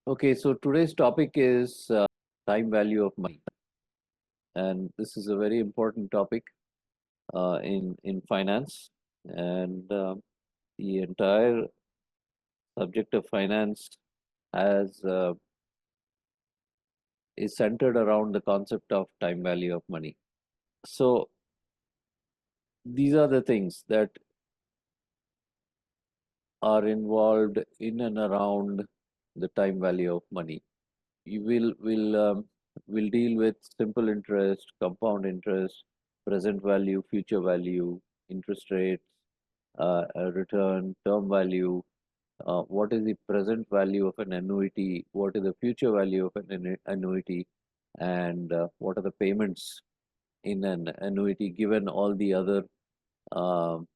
Okay, so today's topic is time value of money, and this is a very important topic in finance, and the entire subject of finance has is centered around the concept of time value of money. So these are the things that are involved in and around the time value of money. You will deal with simple interest, compound interest, present value, future value, interest rates, return, term value. What is the present value of an annuity? What is the future value of an annuity? And what are the payments in an annuity given all the other um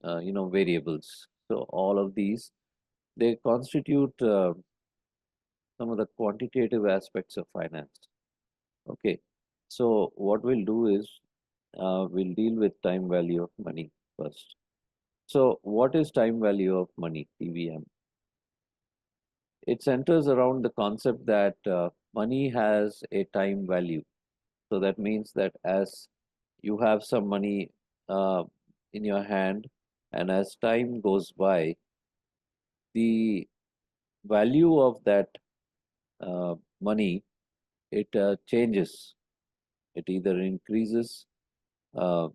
variables? So all of these they constitute some of the quantitative aspects of finance. Okay, so what we'll do is we'll deal with time value of money first. So what is time value of money, TVM? It centers around the concept that money has a time value. So that means that as you have some money uh, in your hand, and as time goes by, the value of that money it changes. It either increases. Uh,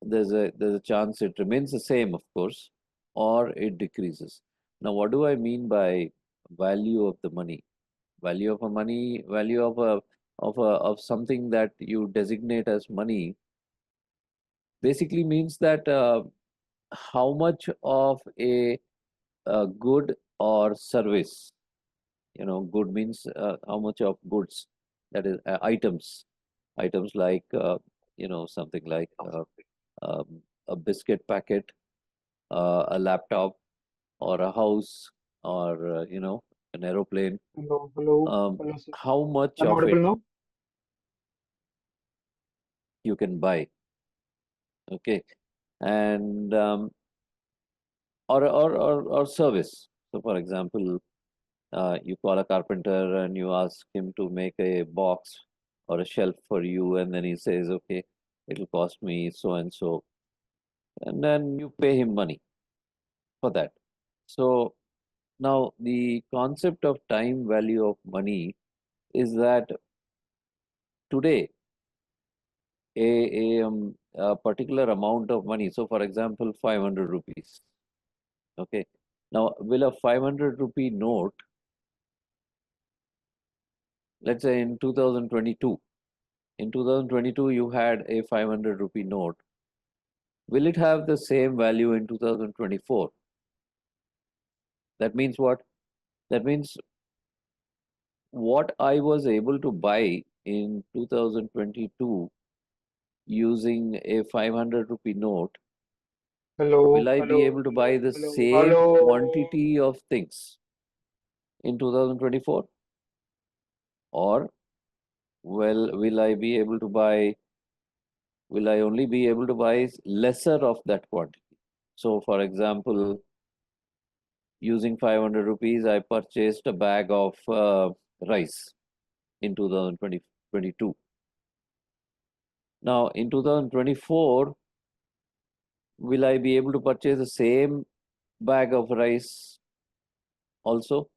there's a chance it remains the same, of course, or it decreases. Now, what do I mean by value of the money? Value of a money, value of something that you designate as money, basically means that how much of a good or service, good means how much of goods, that is items like something like a biscuit packet, a laptop, or a house, or an aeroplane. Hello, hello, hello, sir. How much I'm of audible it now? you can buy? Okay, and or service. So, for example, you call a carpenter and you ask him to make a box or a shelf for you, and then he says, "Okay, it'll cost me so and so," and then you pay him money for that. So now the concept of time value of money is that today a particular amount of money. So, for example, 500 rupees. Okay. Now, will a 500 rupee note, let's say in 2022 you had a 500 rupee note. Will it have the same value in 2024? That means what? That means what I was able to buy in 2022 using a 500 rupee note, will Hello, I be hello, able to buy hello, the hello, same hello. quantity of things in 2024? Or will I be able to buy, will I only be able to buy lesser of that quantity? So, for example, using 500 rupees, I purchased a bag of rice in 2022. Now, in 2024, will I be able to purchase the same bag of rice also?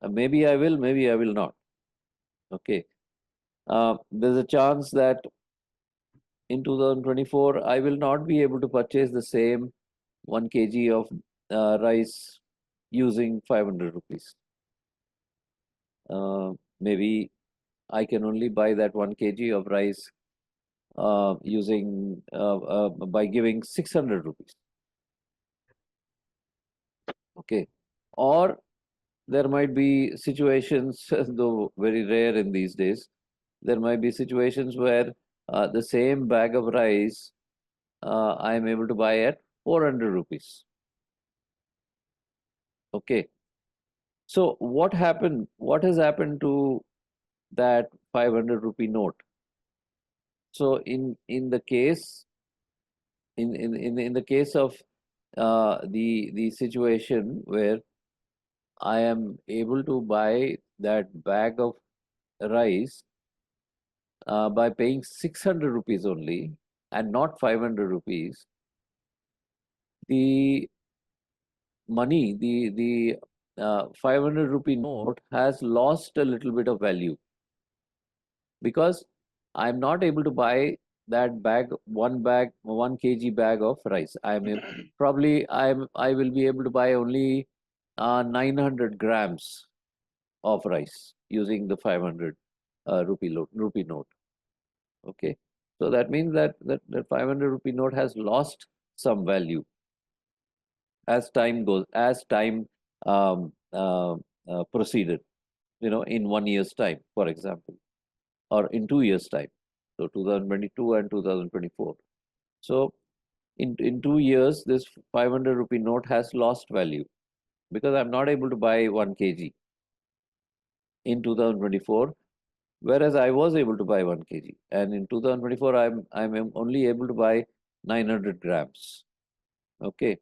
Maybe I will, maybe I will not. Okay. There's a chance that in 2024, I will not be able to purchase the same 1 kg of rice using 500 rupees. Maybe I can only buy that 1 kg of rice using by giving 600 rupees. Okay. Or there might be situations, though very rare in these days, there might be situations where the same bag of rice I am able to buy at 400 rupees. Okay. So what happened? What has happened to that 500 rupee note? So in the case in the case of the situation where I am able to buy that bag of rice by paying 600 rupees only and not 500 rupees, the money, the 500 rupee note has lost a little bit of value because I'm not able to buy that bag, 1 kg bag of rice. I will be able to buy only 900 grams of rice using the 500 rupee note. Okay, so that means that the 500 rupee note has lost some value as time um, proceeded. In 1 year's time, for example, or in 2 years' time. So 2022 and 2024. So in 2 years, this 500 rupee note has lost value because I'm not able to buy 1 kg in 2024, whereas I was able to buy 1 kg. And in 2024, I'm only able to buy 900 grams. Okay.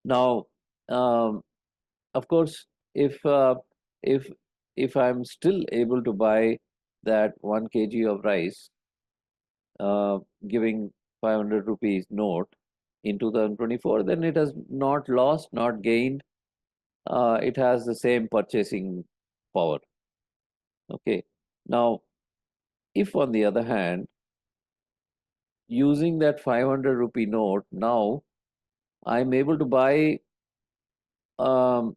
Now, um, of course, if uh, if if I'm still able to buy that 1 kg of rice, uh, giving 500 rupees note in 2024, then it has not lost, not gained. It has the same purchasing power. Okay. Now, if on the other hand, using that 500 rupee note, now I'm able to buy um,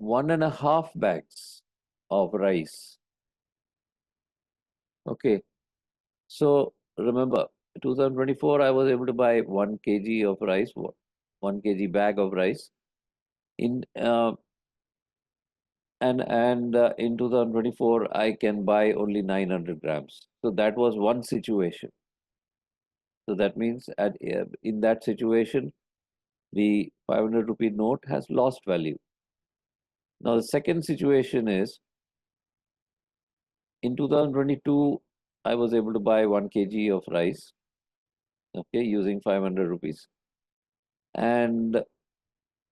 1.5 bags of rice. Okay. So remember, 2024, I was able to buy 1 kg of rice, 1 kg bag of rice. In and in 2024, I can buy only 900 grams. So that was one situation. So that means in that situation, the 500 rupee note has lost value. Now the second situation is in 2022, I was able to buy 1 kg of rice, okay, using 500 rupees. And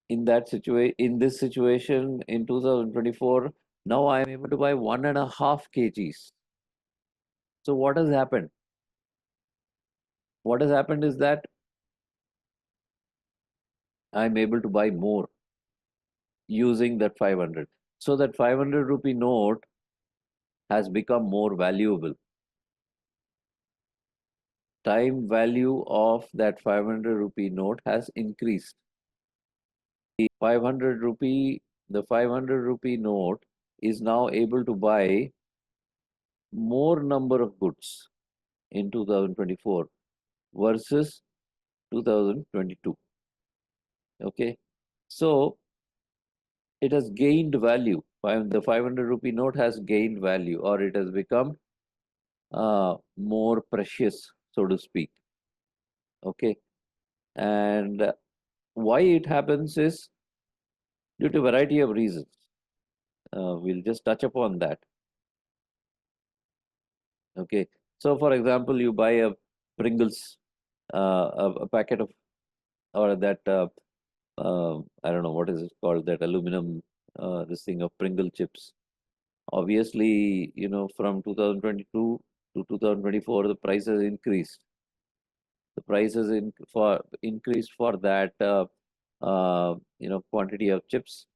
in this situation in 2024, now I am able to buy 1.5 kgs. So what has happened? What has happened is that I'm able to buy more using that 500. So that 500 rupee note has become more valuable. Time value of that 500 rupee note has increased. The 500 rupee note is now able to buy more number of goods in 2024 versus 2022. Okay. So it has gained value. The 500 rupee note has gained value, or it has become more precious, so to speak. Okay. And why it happens is due to a variety of reasons. We'll just touch upon that. Okay. So, for example, you buy a Pringles, a packet of, or that, I don't know, what is it called, that aluminum, this thing of Pringle chips. Obviously, from 2022 to 2024, the price has increased. The price has increased for that, quantity of chips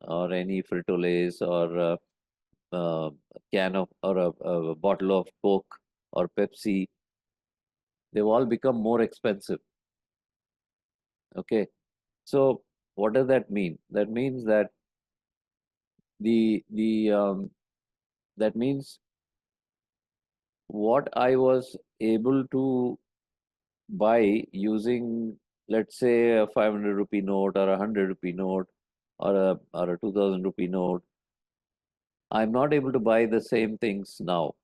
or any Frito-Lays or a can of or a bottle of Coke or Pepsi. They've all become more expensive. Okay, so what does that mean? That means that the that means what I was able to buy using, let's say, a 500 rupee note or a 100 rupee note or a 2000 rupee note, I'm not able to buy the same things now.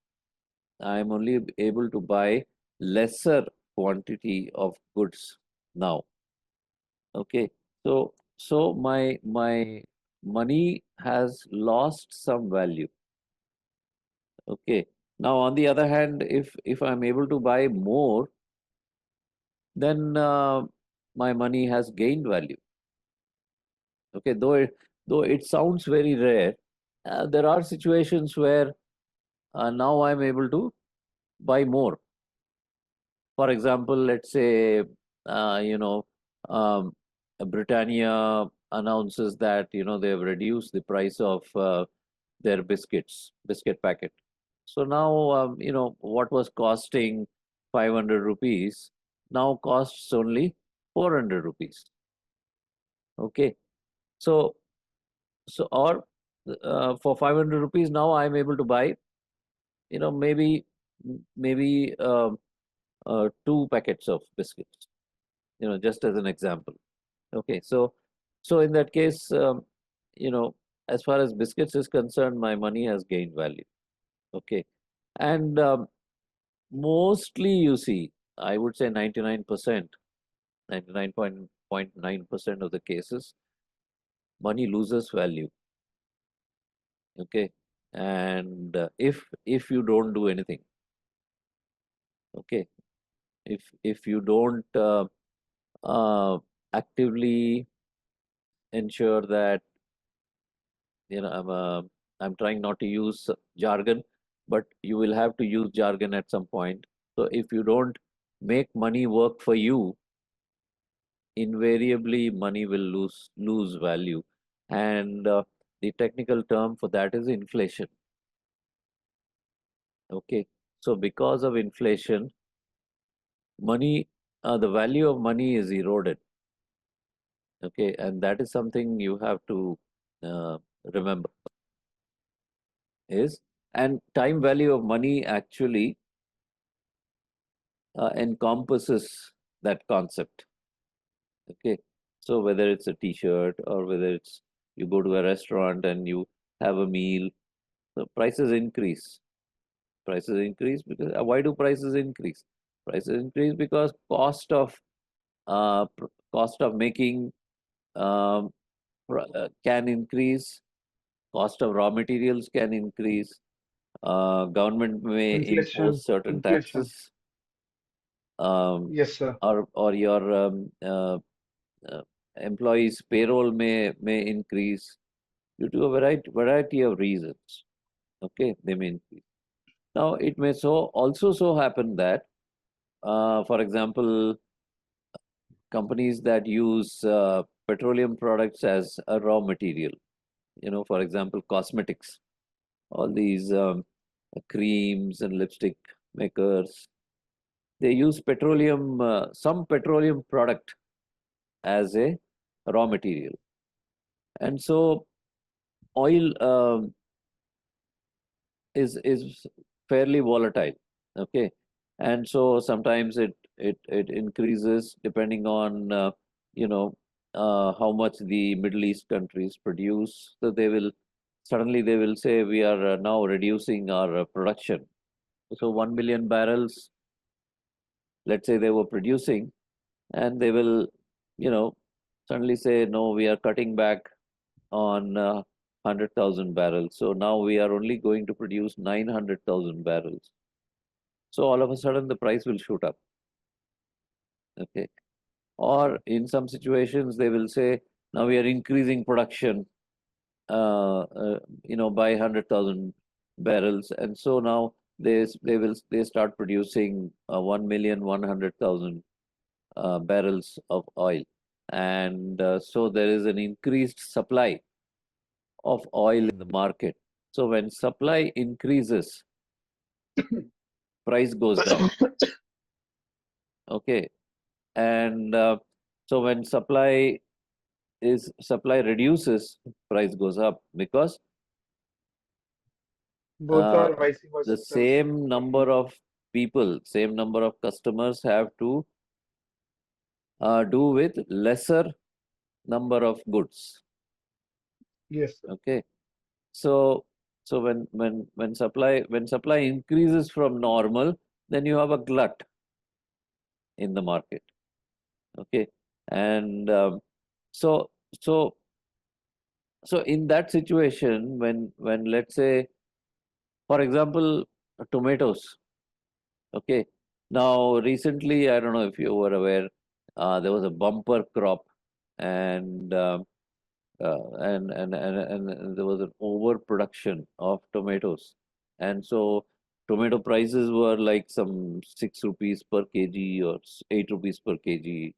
I'm only able to buy lesser quantity of goods now. Okay. So my money has lost some value. Okay. Now on the other hand, if I'm able to buy more, then my money has gained value. Okay. though it sounds very rare, there are situations where now I'm able to buy more. For example, let's say, uh, you know, um, Britannia announces that they've reduced the price of their biscuit packet. So now, what was costing 500 rupees now costs only 400 rupees. Okay, so or for 500 rupees now I'm able to buy, maybe two packets of biscuits. Just as an example. Okay, so in that case, you know, as far as biscuits is concerned, my money has gained value. Okay, and mostly you see, I would say 99%, 99.9% of the cases, money loses value. Okay, and if you don't do anything, okay, if you don't uh, actively ensure that I'm trying not to use jargon, but you will have to use jargon at some point. So if you don't make money work for you, invariably money will lose value, and the technical term for that is inflation. Okay, so because of inflation, money, the value of money is eroded. Okay, and that is something you have to uh, remember is, and time value of money actually encompasses that concept. Okay, so whether it's a T-shirt or whether it's you go to a restaurant and you have a meal, the prices increase. Prices increase because why do prices increase? Prices increase because cost of making um, can increase, cost of raw materials can increase. Government may impose Inflation, certain inflation. taxes, um, Yes, sir. or your uh, employees' payroll may increase due to a variety of reasons. Okay, they may increase. Now, it may also so happen that, for example, companies that use petroleum products as a raw material, for example, cosmetics, all these creams and lipstick makers, they use some petroleum product as a raw material. And so oil is fairly volatile. Okay, and so sometimes it increases depending on how much the Middle East countries produce. So they will say we are now reducing our production. So 1 million barrels, let's say they were producing, and they will you know suddenly say no, we are cutting back on 100,000 barrels. So now we are only going to produce 900,000 barrels. So all of a sudden the price will shoot up. Okay. Or in some situations they will say now we are increasing production, by 100,000 barrels, and so now they start producing 1,100,000 barrels of oil, and so there is an increased supply of oil in the market. So when supply increases, price goes down. Okay, and so when supply reduces, price goes up because Both uh, are vice the versa, sir. same I mean, number of people, same number of customers have to do with lesser number of goods. yes, sir. Okay, so when supply increases from normal, then you have a glut in the market. Okay, and so so so in that situation, when let's say, for example, tomatoes. Okay, now recently, I don't know if you were aware, there was a bumper crop, and and there was an overproduction of tomatoes, and so tomato prices were like some 6 rupees per kg or 8 rupees per kg,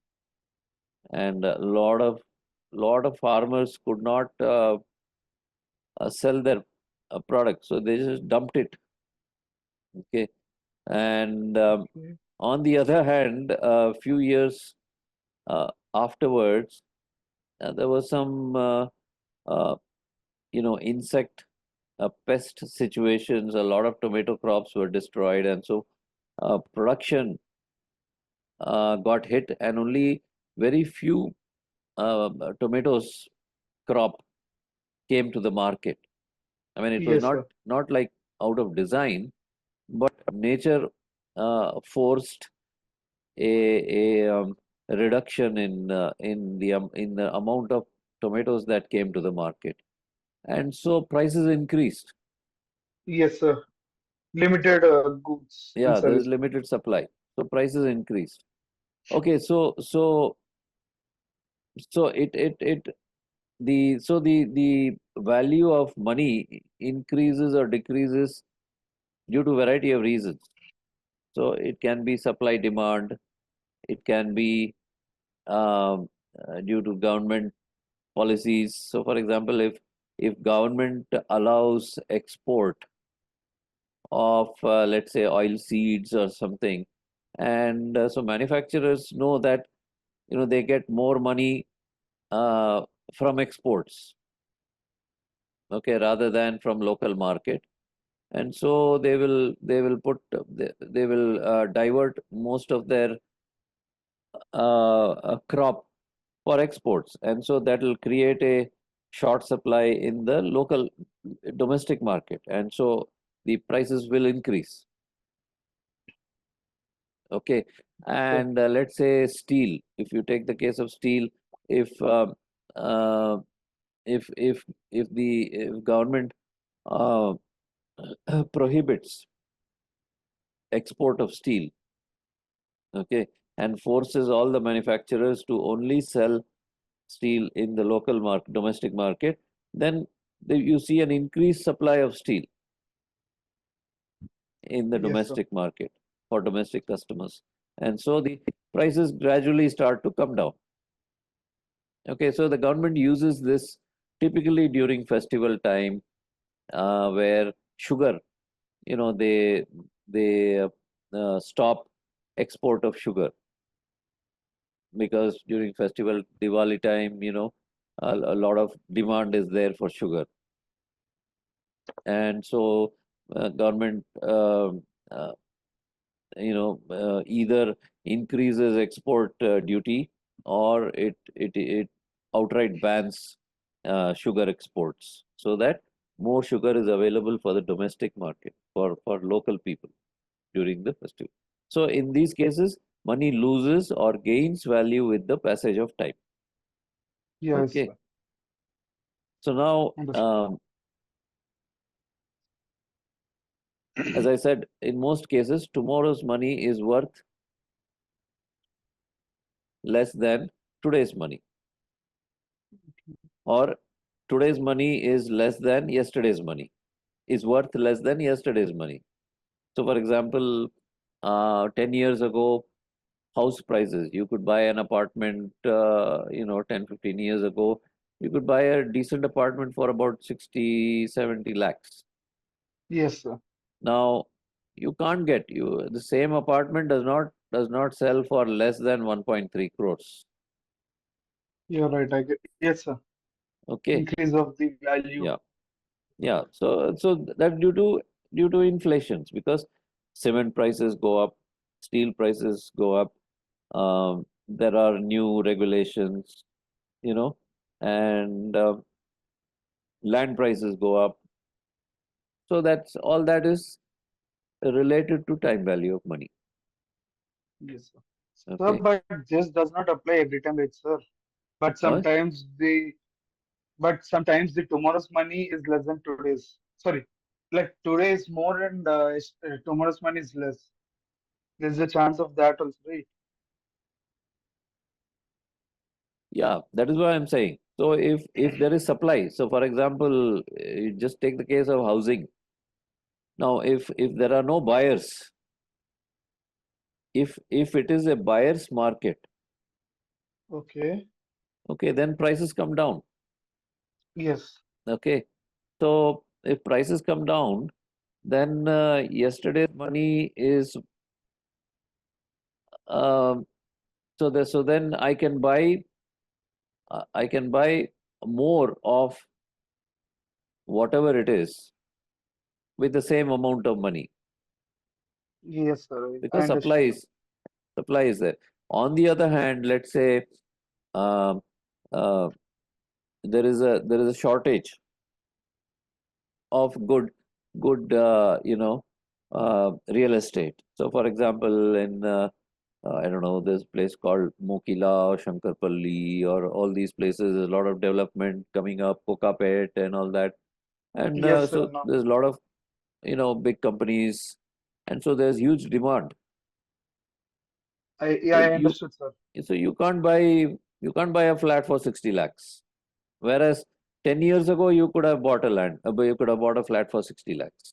and a lot of farmers could not sell their product, so they just dumped it. Okay, and Okay. on the other hand, a few years afterwards, there was some uh, insect pest situations. A lot of tomato crops were destroyed, and so production got hit, and only very few tomatoes crop came to the market. I mean, it was Yes, not sir. not like out of design, but nature forced a reduction in the amount of tomatoes that came to the market, and so prices increased. Yes, sir. Limited goods and Yeah, there's services. limited supply, so prices increased. Okay, so the value of money increases or decreases due to variety of reasons. So it can be supply demand, it can be due to government policies. So, for example, if government allows export of let's say oil seeds or something, and so manufacturers know that they get more money uh, from exports, okay, rather than from local market, and so they will they will divert most of their crop for exports, and so that will create a short supply in the local domestic market, and so the prices will increase. Okay, Sir. and let's say steel. If you take the case of steel, if uh, if if government uh, prohibits export of steel, okay, and forces all the manufacturers to only sell steel in the local market, domestic market, then you see an increased supply of steel in the Yes, sir. domestic market for domestic customers, and so the prices gradually start to come down. Okay, so the government uses this typically during festival time, where sugar, they stop export of sugar, because during festival Diwali time, a lot of demand is there for sugar, and so government uh, either increases export duty, or it outright bans sugar exports, so that more sugar is available for the domestic market, for local people during the festival. So in these cases, money loses or gains value with the passage of time. Yes, Okay, sir. so now, Understood. as I said, in most cases, tomorrow's money is worth less than today's money, or today's money is less than yesterday's money, is worth less than yesterday's money. So, for example, 10 years ago, house prices, you could buy an apartment, 10, 15 years ago, you could buy a decent apartment for about 60, 70 lakhs. Yes, sir. Now, you can't get you the same apartment does not sell for less than 1.3 crores. You're right. I get. Yes, sir. Okay. Increase of the value. Yeah. Yeah, so that due to inflations, because cement prices go up, steel prices go up, there are new regulations, and land prices go up. So that's all that is related to time value of money. Yes, sir. Sir, Okay. but this does not apply every time, right, sir? But Or sometimes the tomorrow's money is less than today's. Sorry, like today is more and tomorrow's money is less. There's a chance of that also, right? yeah, that is what I'm saying. So if there is supply, so for example, just take the case of housing. Now, if there are no buyers, if it is a buyer's market, Okay. okay, then prices come down. Yes. Okay, so if prices come down, then yesterday's money is um, so then I can buy more of whatever it is with the same amount of money Yes, sir. I because understood, sir. supply is there. On the other hand, let's say um, uh, there is a shortage of good real estate. So, for example, in I don't know, there's a place called Mokila or Shankarpalli or all these places. There's a lot of development coming up, Kokapet and all that. And Yes, sir. so No. there's a lot of big companies, and so there's huge demand. Yeah, So I understood, sir. you can't buy a flat for 60 lakhs. Whereas 10 years ago you could have bought a land, you could have bought a flat for 60 lakhs.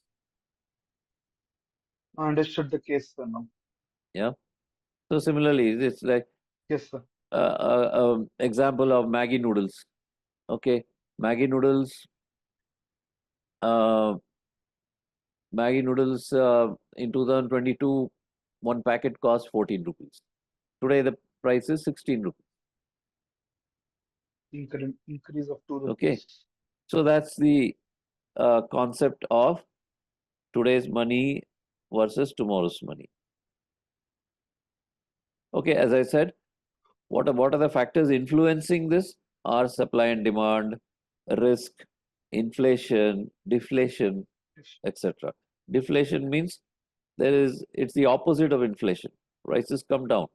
I understood the case, sir. No. Yeah. So similarly, it's like Yes, sir. example of Maggi noodles. Okay, Maggi noodles. Uh, Maggi noodles in 2022, one packet cost 14 rupees. Today the price is 16 rupees. Increase of two Okay, rupees. so that's the concept of today's money versus tomorrow's money. Okay, as I said, what are the factors influencing this? Are supply and demand, risk, inflation, deflation, Yes. etc. Deflation means it's the opposite of inflation. Prices come down.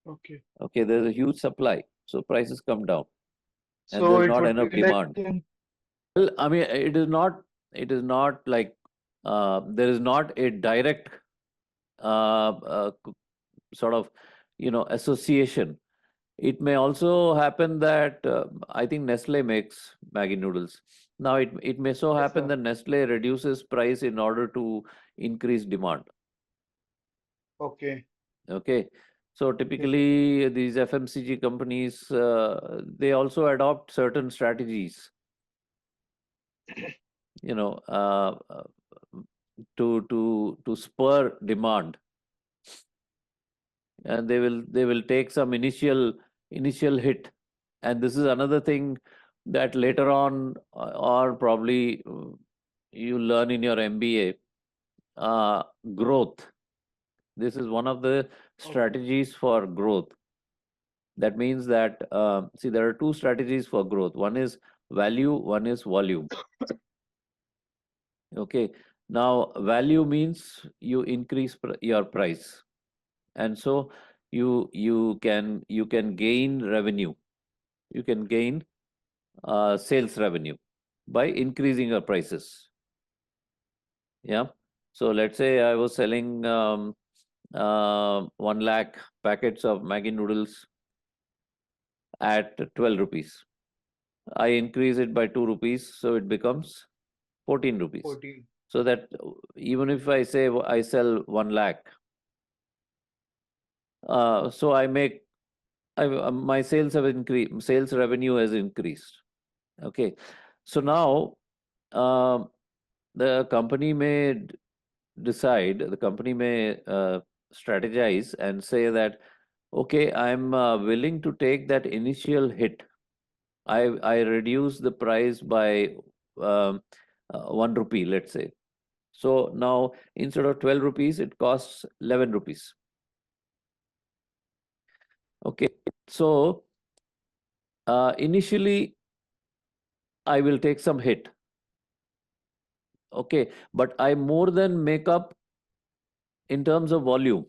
Okay. Okay, there's a huge supply, so prices come down, and So there's it not would enough be like demand. in, Well, I mean, it is not like there is not a direct sort of association. It may also happen that I think Nestle makes Maggi noodles. Now it may so yes, happen sir. that Nestle reduces price in order to increase demand. Okay. Okay, so Yes, sir. typically these FMCG companies they also adopt certain strategies, you know, to spur demand, and they will take some initial hit. And this is another thing that later on or probably you learn in your MBA, growth. This is one of the Okay. strategies for growth. That means that see, there are two strategies for growth. One is value, one is volume. Okay, now value means you increase your price, and so you can gain revenue. You can gain sales revenue by increasing your prices. Yeah. So let's say I was selling 1 lakh packets of Maggi noodles at 12 rupees. I increase it by 2 rupees, so it becomes 14 rupees. 14. So that even if I say I sell 1 lakh, so my sales have increased, sales revenue has increased. Okay. So now um the company may decide, the company may strategize and say that, okay, I'm willing to take that initial hit. I reduce the price by um, 1 rupee, let's say. So now instead of 12 rupees, it costs 11 rupees. Okay. So initially, I will take some hit. Okay. But I more than make up in terms of volume.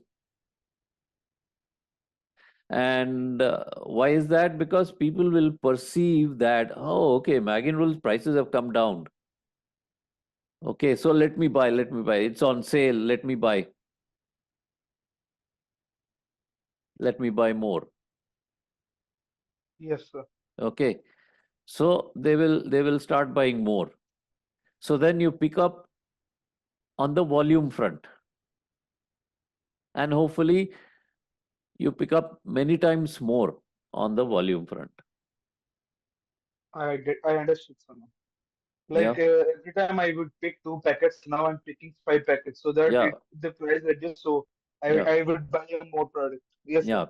And why is that? Because people will perceive that, oh, okay, Maggi noodles prices have come down. Okay, so let me buy. It's on sale, let me buy more. Yes, sir. Okay, so they will start buying more. So then you pick up on the volume front, and hopefully you pick up many times more on the volume front. I understood, Sana. Yeah, Like every time I would pick two packets, now I'm picking 5 packets so that yeah, the price adjusts. So yeah, I would buy a more product. Yes, sir. yeah.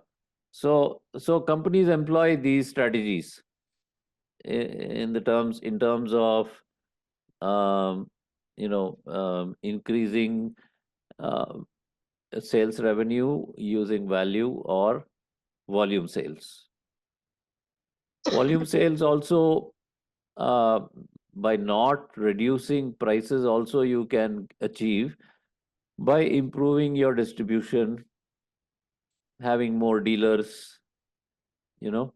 So companies employ these strategies in terms of um, increasing uh, sales revenue using value or volume sales. Volume sales also, uh, by not reducing prices, also you can achieve by improving your distribution, having more dealers, you know,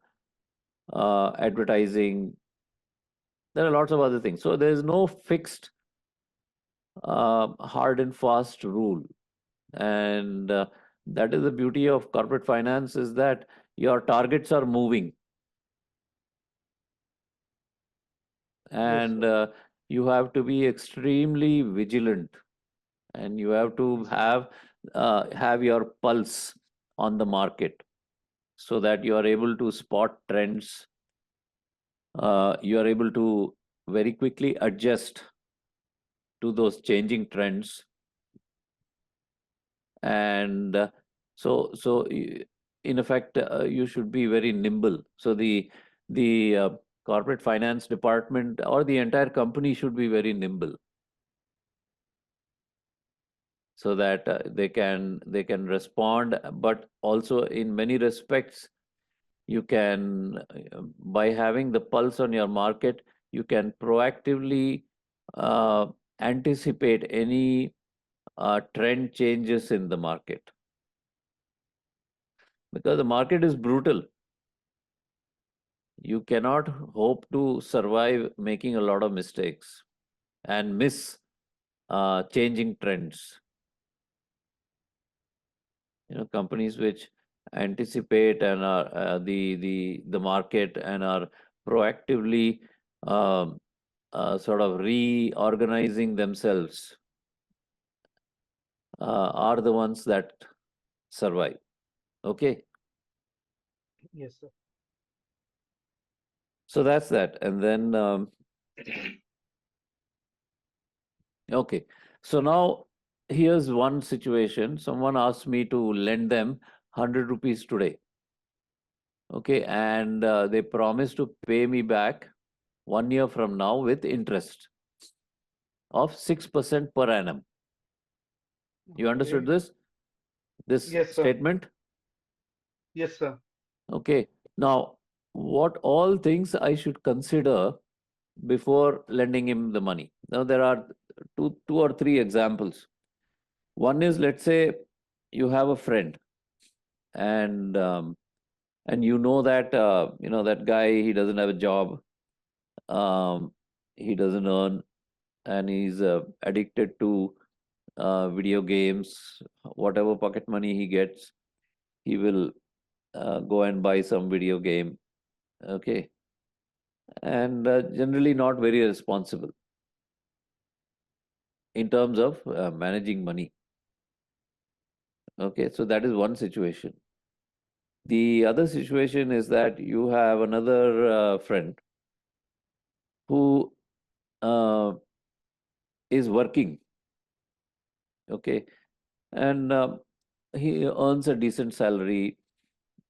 advertising. There are lots of other things. So there is no fixed, hard and fast rule, and that is the beauty of corporate finance, is that your targets are moving, Yes, and sir. you have to be extremely vigilant, and you have to Yes, sir. have your pulse on the market, so that you are able to spot trends. You are able to very quickly adjust to those changing trends, and in effect, you should be very nimble. So the corporate finance department or the entire company should be very nimble, so that they can respond. But also, in many respects, you can, by having the pulse on your market, you can proactively uh, anticipate any trend changes in the market, because the market is brutal. You cannot hope to survive making a lot of mistakes and miss changing trends. Companies which anticipate and are the market, and are proactively um, sort of reorganizing themselves, are the ones that survive. Okay, Yes, sir. so that's that. And then okay, so now here's one situation. Someone asked me to lend them 100 rupees today. Okay, and they promised to pay me back 1 year from now with interest of 6% per annum. You understood Okay. this Yes, sir. statement? Yes, sir. Okay. Now, what all things I should consider before lending him the money? Now, there are two or three examples. One is, let's say you have a friend, and that guy, he doesn't have a job, he doesn't earn, and he's addicted to video games. Whatever pocket money he gets, he will go and buy some video game. Okay, and generally not very responsible in terms of managing money. Okay, so that is one situation. The other situation is that you have another friend who uh, is working. Okay, and he earns a decent salary,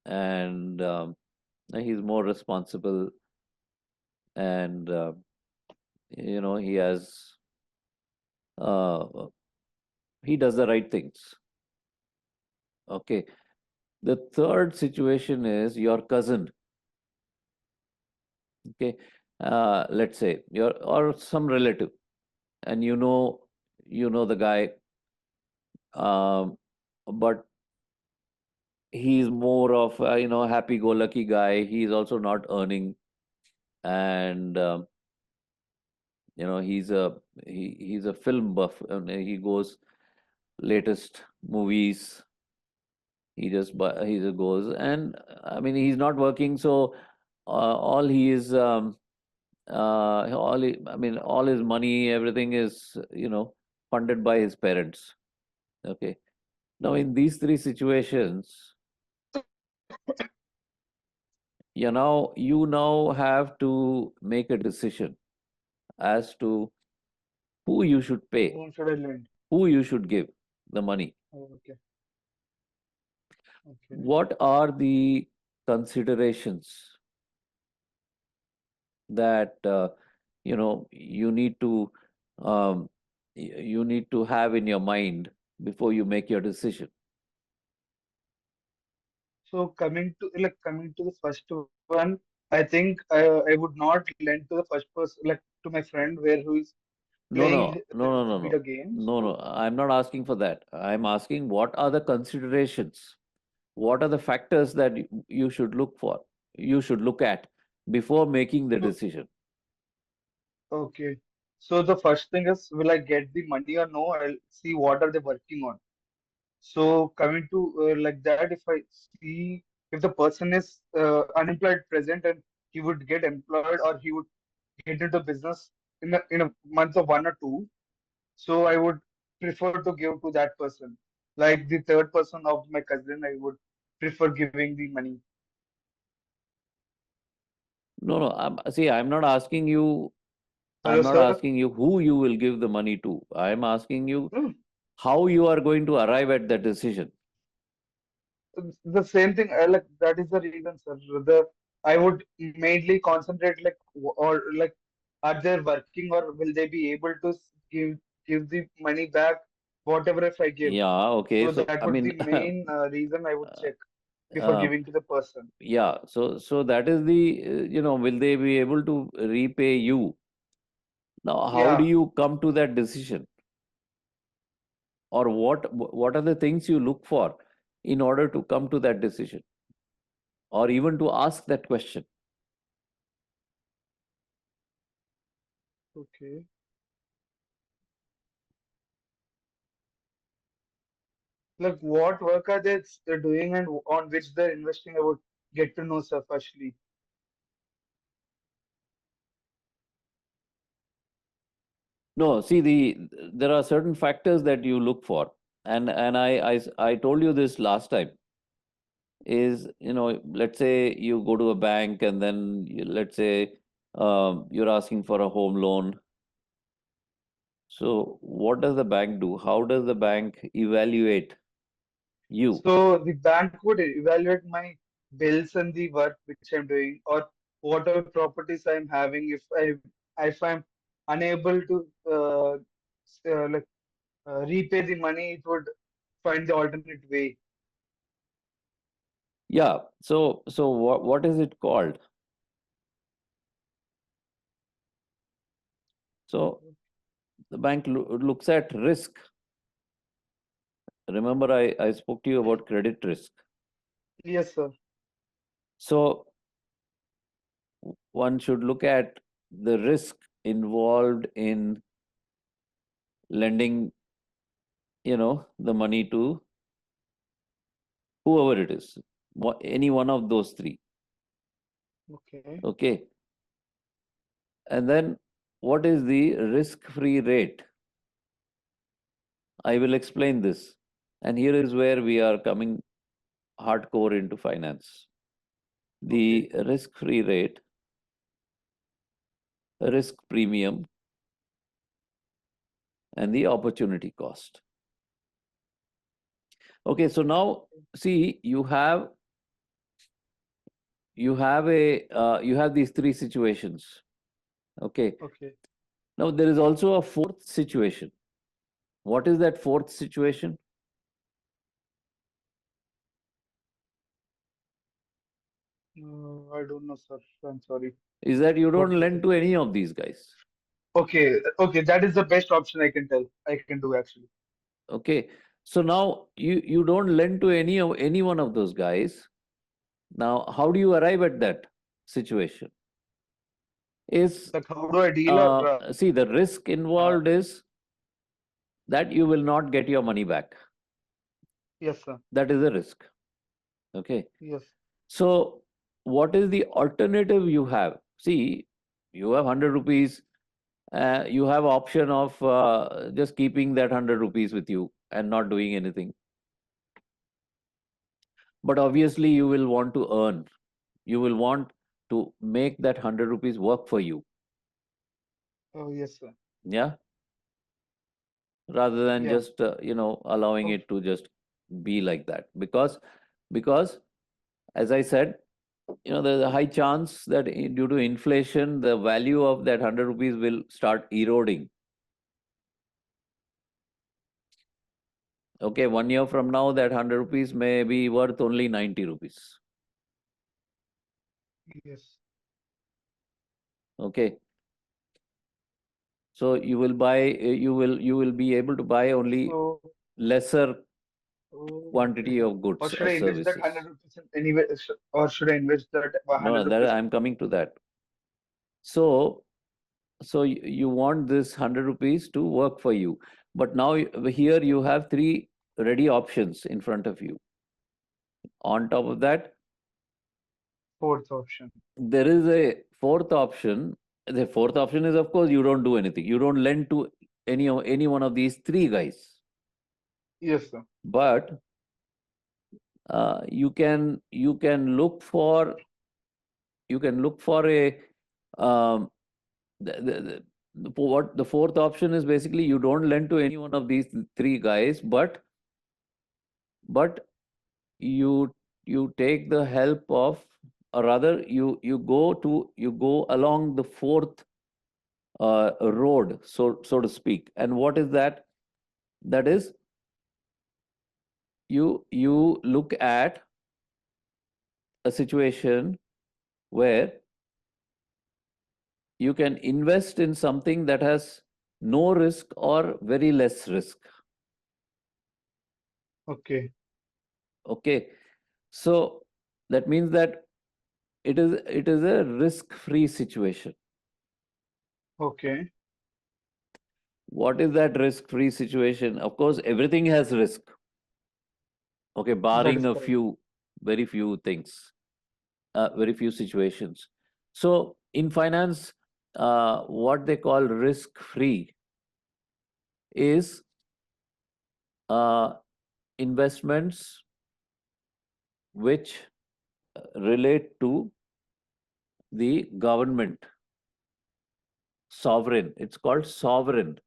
and he's more responsible, and he has uh, he does the right things. Okay, the third situation is your cousin. Okay, let's say your or some relative, and you know the guy, um, but he's more of a, happy-go-lucky guy. He's also not earning, and he's a film buff, and he goes latest movies. He just goes, and I mean, he's not working, so all he is I mean all his money, everything is funded by his parents. Okay. Now in these three situations, you now have to make a decision as to who you should pay, Whom should I lend? who you should give the money. Oh, okay. Okay. What are the considerations that um, you need to have in your mind before you make your decision? So coming to the first one, I think I would not lend to the first person, like to my friend where who is No, playing no, no, no, no, video no, games. no, no. I'm not asking for that. I'm asking what are the considerations? What are the factors that you should look for? You should look at before making the So, decision. okay. So the first thing is, will I get the money or no? I'll see what are they working on. So coming to like that, if I see if the person is unemployed present and he would get employed or he would get into business in a month of 1 or 2, so I would prefer to give to that person. Like the third person of my cousin, I would prefer giving the money. No, no. See, I'm not asking you. I'm Hello, not sir. asking you who you will give the money to. I'm asking you Hmm. how you are going to arrive at that decision. The same thing. Like that is the reason, sir. The I would mainly concentrate like or like are they working or will they be able to give the money back whatever if I give. Yeah. Okay. So So that I would mean, the main reason I would check before uh, giving to the person. yeah. So that is the will they be able to repay you? Now, how do Yeah. you come to that decision, or what are the things you look for in order to come to that decision, or even to ask that question? Okay. Like what work are they're doing and on which they're investing, I would get to know, sir, firstly. No, see there are certain factors that you look for, and I told you this last time. Is let's say you go to a bank and then let's say you're asking for a home loan. So what does the bank do? How does the bank evaluate you? So the bank would evaluate my bills and the work which I'm doing, or whatever properties I'm having. If I'm unable to like repay the money, it would find the alternate way. Yeah. So what is it called? So the bank looks at risk. Remember, I spoke to you about credit risk. Yes, sir. So one should look at the risk involved in lending, the money to whoever it is, any one of those three. Okay. Okay. And then what is the risk-free rate? I will explain this. And here is where we are coming hardcore into finance. Okay. The risk-free rate, risk premium, and the opportunity cost. Okay, so now see you have these three situations. Okay. Okay. Now there is also a fourth situation. What is that fourth situation? I don't know, sir. I'm sorry. Is that you What don't is lend it? to any of these guys. Okay. Okay. That is the best option I can tell. I can do actually. Okay. So now you don't lend to any one of those guys. Now, how do you arrive at that situation? Is Like how do I deal or see the risk involved is that you will not get your money back. yes, sir. That is a risk. Okay. Yes. So what is the alternative you have? See, you have 100 rupees, you have option of just keeping that 100 rupees with you and not doing anything. But obviously, you will want to earn. You will want to make that 100 rupees work for you. Oh, yes, sir. Yeah. Rather than Yeah. just, allowing Oh, it to just be like that. Because, as I said, there's a high chance that due to inflation, the value of that 100 rupees will start eroding. Okay, 1 year from now, that 100 rupees may be worth only 90 rupees. yes. Okay, so you will be able to buy only So, lesser okay. quantity of Or goods should or I invest that services. 100 rupees in anyway, or should I invest that No, 100 that rupees? I'm coming to that. So, you want this 100 rupees to work for you, but now here you have three ready options in front of you. On top of that, Fourth option. there is a fourth option. The fourth option is, of course, you don't do anything. You don't lend to any one of these three guys. Yes, sir. But you can look for a um, what the fourth option is. Basically, you don't lend to any one of these three guys, but you you take the help of, or rather, you go along the fourth road, so to speak. And what is that? That is, you look at a situation where you can invest in something that has no risk or very less risk. Okay. Okay, so that means that it is a risk free situation. Okay. What is that risk free situation? Of course, everything has risk. Okay, That barring is a correct. few, very few things, very few situations. So in finance, what they call risk free is uh, investments which relate to the government, sovereign. It's called sovereign,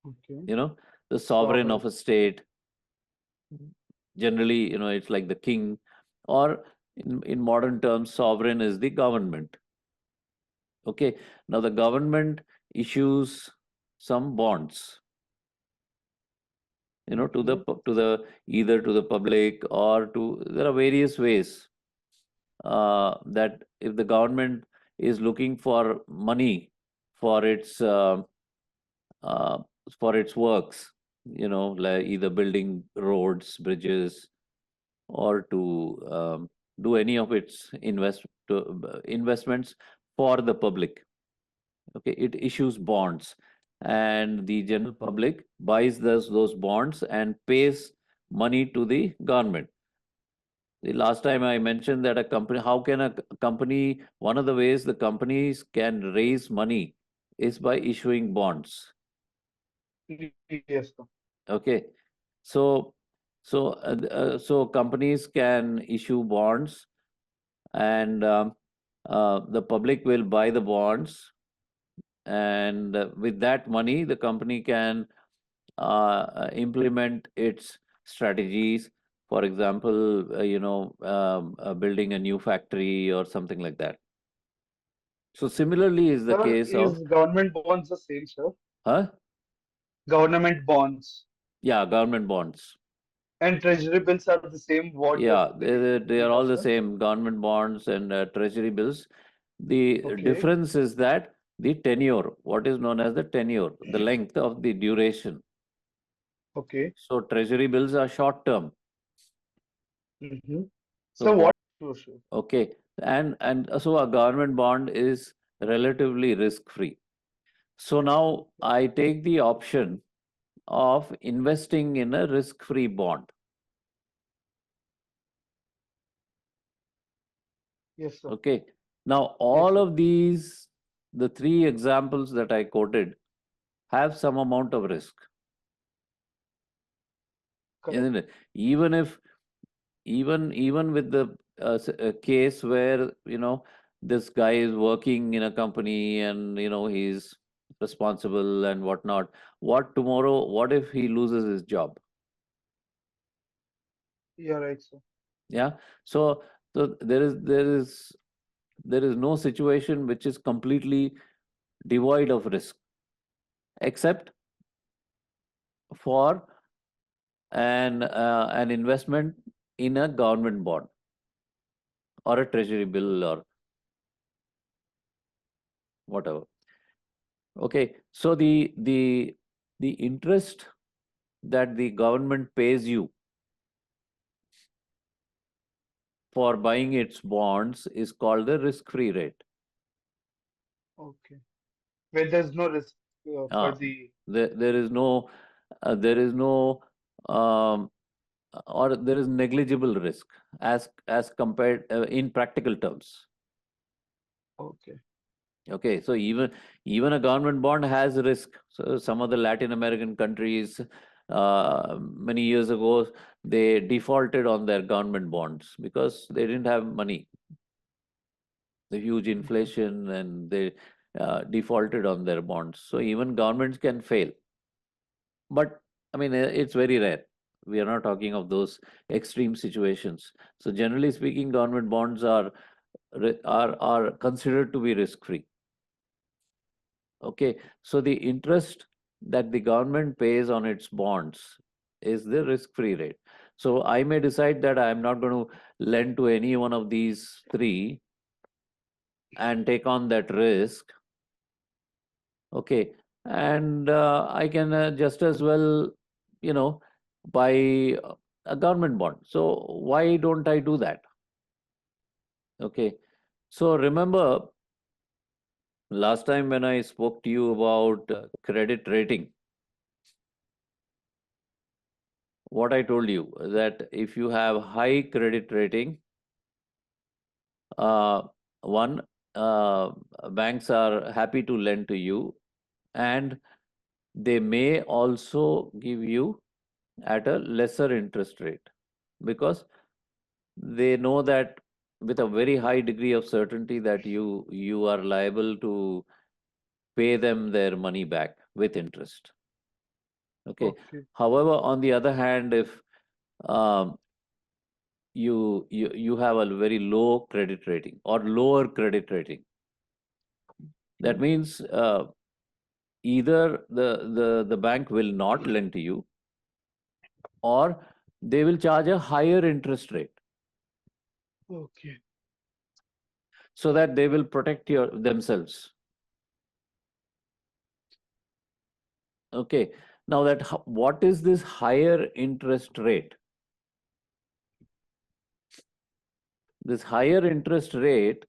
Okay. you know, the sovereign of Sovereign. a state. Generally, it's like the king, or in modern terms, sovereign is the government. Okay, now the government issues some bonds, to the Mm-hmm. to the either to the public, or there are various ways that if the government is looking for money for its uh, works, like either building roads, bridges, or to do any of its investments for the public. Okay, it issues bonds, and the general public buys those bonds and pays money to the government. The last time I mentioned that a company, how can a company, one of the ways the companies can raise money is by issuing bonds. Yes, sir. Okay, so so companies can issue bonds, and the public will buy the bonds, and with that money, the company can implement its strategies. For example, building a new factory or something like that. So similarly is the Sir, case of, is government bonds the same, sir? huh? Government bonds Yeah, government bonds. and treasury bills are the same what you're Yeah, speaking they are now, all the sir? same, government bonds and treasury bills. The Okay. difference is that the tenure, what is known as the tenure, the length of the duration. Okay. So treasury bills are short term. Mm-hmm. So So what? bond, Sure, sure. okay, and so a government bond is relatively risk free. So now I take the option of investing in a risk free bond. Yes, sir. Okay. Now, Yes, all sir. of these, the three examples that I quoted, have some amount of risk, Correct. isn't it? Even if, even with the case where, this guy is working in a company and, he's responsible and whatnot, what tomorrow, what if he loses his job? You're right, sir. Yeah. So, there is no situation which is completely devoid of risk, except for an investment in a government bond or a treasury bill or whatever. Okay, so the interest that the government pays you for buying its bonds is called the risk-free rate. Okay. Where there's no risk for Ah, the. there is no um, or there is negligible risk as compared in practical terms. Okay. Okay, so even a government bond has risk. So some of the Latin American countries, many years ago, they defaulted on their government bonds because they didn't have money. The huge Mhm. inflation, and they defaulted on their bonds. So even governments can fail, but I mean it's very rare. We are not talking of those extreme situations. So generally speaking, government bonds are considered to be risk free. Okay, so the interest that the government pays on its bonds is the risk-free rate. So I may decide that I'm not going to lend to any one of these three and take on that risk. Okay, and I can just as well, you know, buy a government bond. So why don't I do that? Okay, so remember last time when I spoke to you about credit rating, what I told you that if you have high credit rating, uh, one, uh, banks are happy to lend to you, and they may also give you at a lesser interest rate because they know that with a very high degree of certainty that you are liable to pay them their money back with interest. Okay. Okay. However, on the other hand, if um, you have a very low credit rating or lower credit rating, that Okay. means either the bank will not lend to you, or they will charge a higher interest rate Okay. so that they will protect themselves. Okay, now what is this higher interest rate? This higher interest rate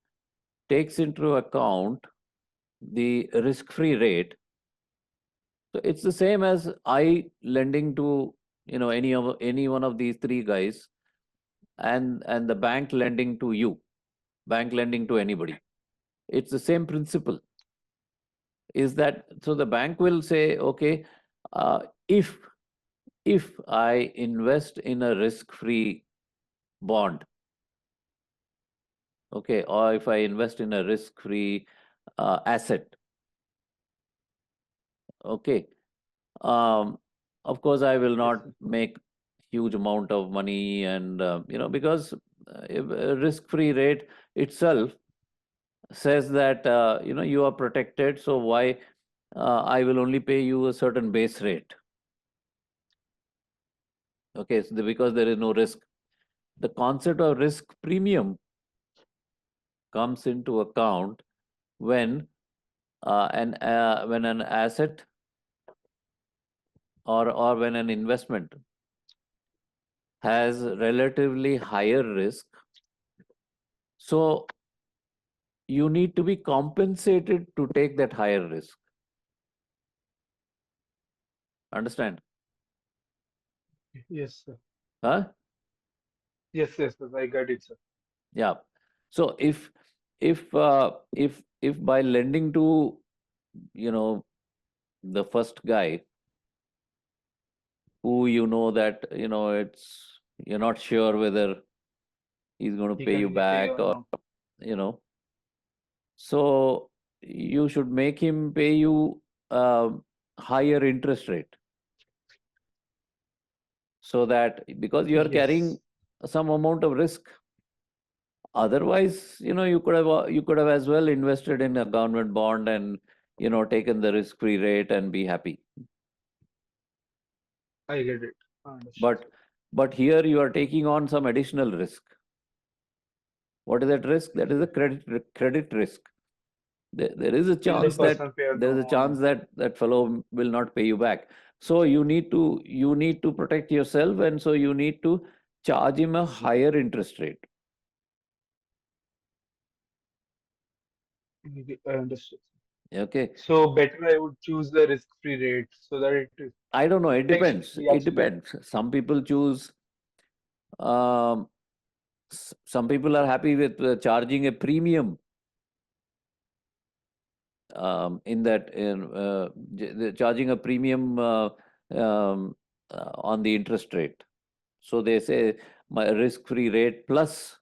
takes into account the risk free rate. So it's the same as I lending to any one of these three guys, and the bank lending to you, bank lending to anybody. It's the same principle. Is that so? The bank will say, okay, uh, if I invest in a risk-free bond, okay, or if I invest in a risk-free asset, okay, um, of course I will Yes, not sir. make huge amount of money, and because risk-free rate itself says that you are protected. So why I will only pay you a certain base rate. Okay, so because there is no risk. The concept of risk premium comes into account when when an asset or when an investment has relatively higher risk. So you need to be compensated to take that higher risk. Understand? Yes, sir. Huh? Yes, yes, sir. I got it, sir. Yeah. So if by lending to, you know, the first guy who you know that, it's, you're not sure whether he's going to He pay you can repay back, or or not. you know so you should make him pay you uh, higher interest rate, so that, because you are carrying Yes, some amount of risk. Otherwise, you could have as well invested in a government bond and, taken the risk free rate and be happy. I get it. Understood. But here you are taking on some additional risk. What is that risk? That is a Okay. credit risk. There is a Will the chance that person pay or there is a no? chance that that fellow will not pay you back. So you need to protect yourself, and so you need to charge him a higher interest rate. I understood. Okay. So better I would choose the risk-free rate so that it I don't know. It protects depends. me It actually. depends. Some people choose. Um, some people are happy with charging a premium, in that in charging a premium um, on the interest rate. So they say my risk-free rate plus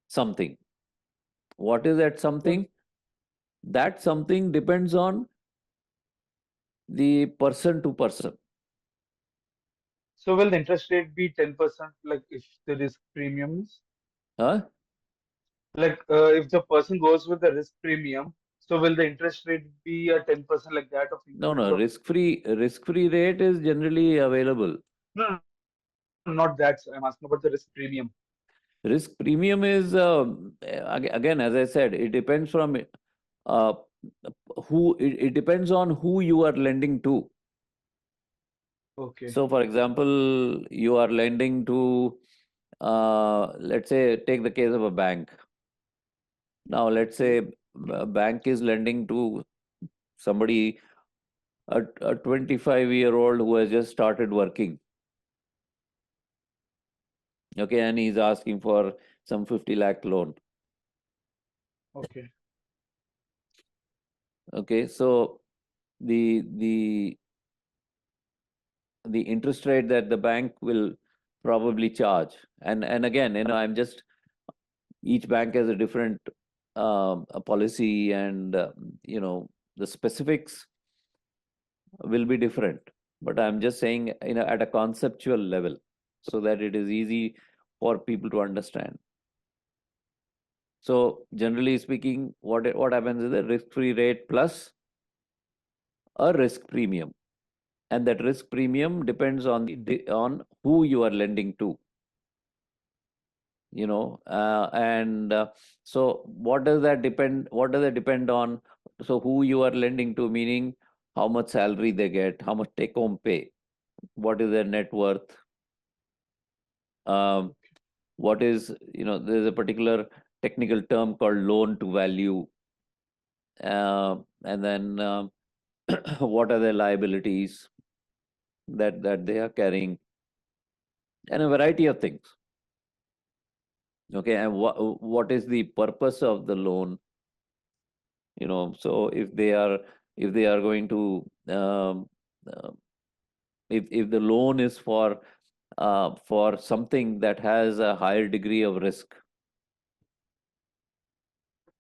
something. What is that So, something? That something depends on the person to person. so will the interest rate be 10% like if the risk premium is Huh? like if the person goes with the risk premium, so will the interest rate be a 10% like that of No, no. increase or Risk-free rate is generally available. no, no, not that. I'm asking about the risk premium. Risk premium is, again, as I said, it depends from uh, it depends on who you are lending to. Okay. So, for example, you are lending to, let's say, take the case of a bank. Now, let's Okay. say a bank is lending to somebody, a 25-year-old who has just started working. Okay, and he's asking for some 50 lakh loan. Okay. Okay, so the the interest rate that the bank will probably charge, and again, I'm just, each bank has a different a policy, and the specifics will be different. But I'm just saying, at a conceptual level, so that it is easy for people to understand. So generally speaking, what happens is the risk-free rate plus a risk premium, and that risk premium depends on on who you are lending to. And so what does that depend on? So who you are lending to, meaning how much salary they get, how much take home pay, what is their net worth, um, Okay. what is, there's a particular technical term called loan to value, and then what are their liabilities that they are carrying, and a variety of things. Okay, and what is the purpose of the loan? So if they are going to, uh, if the loan is for something that has a higher degree of risk.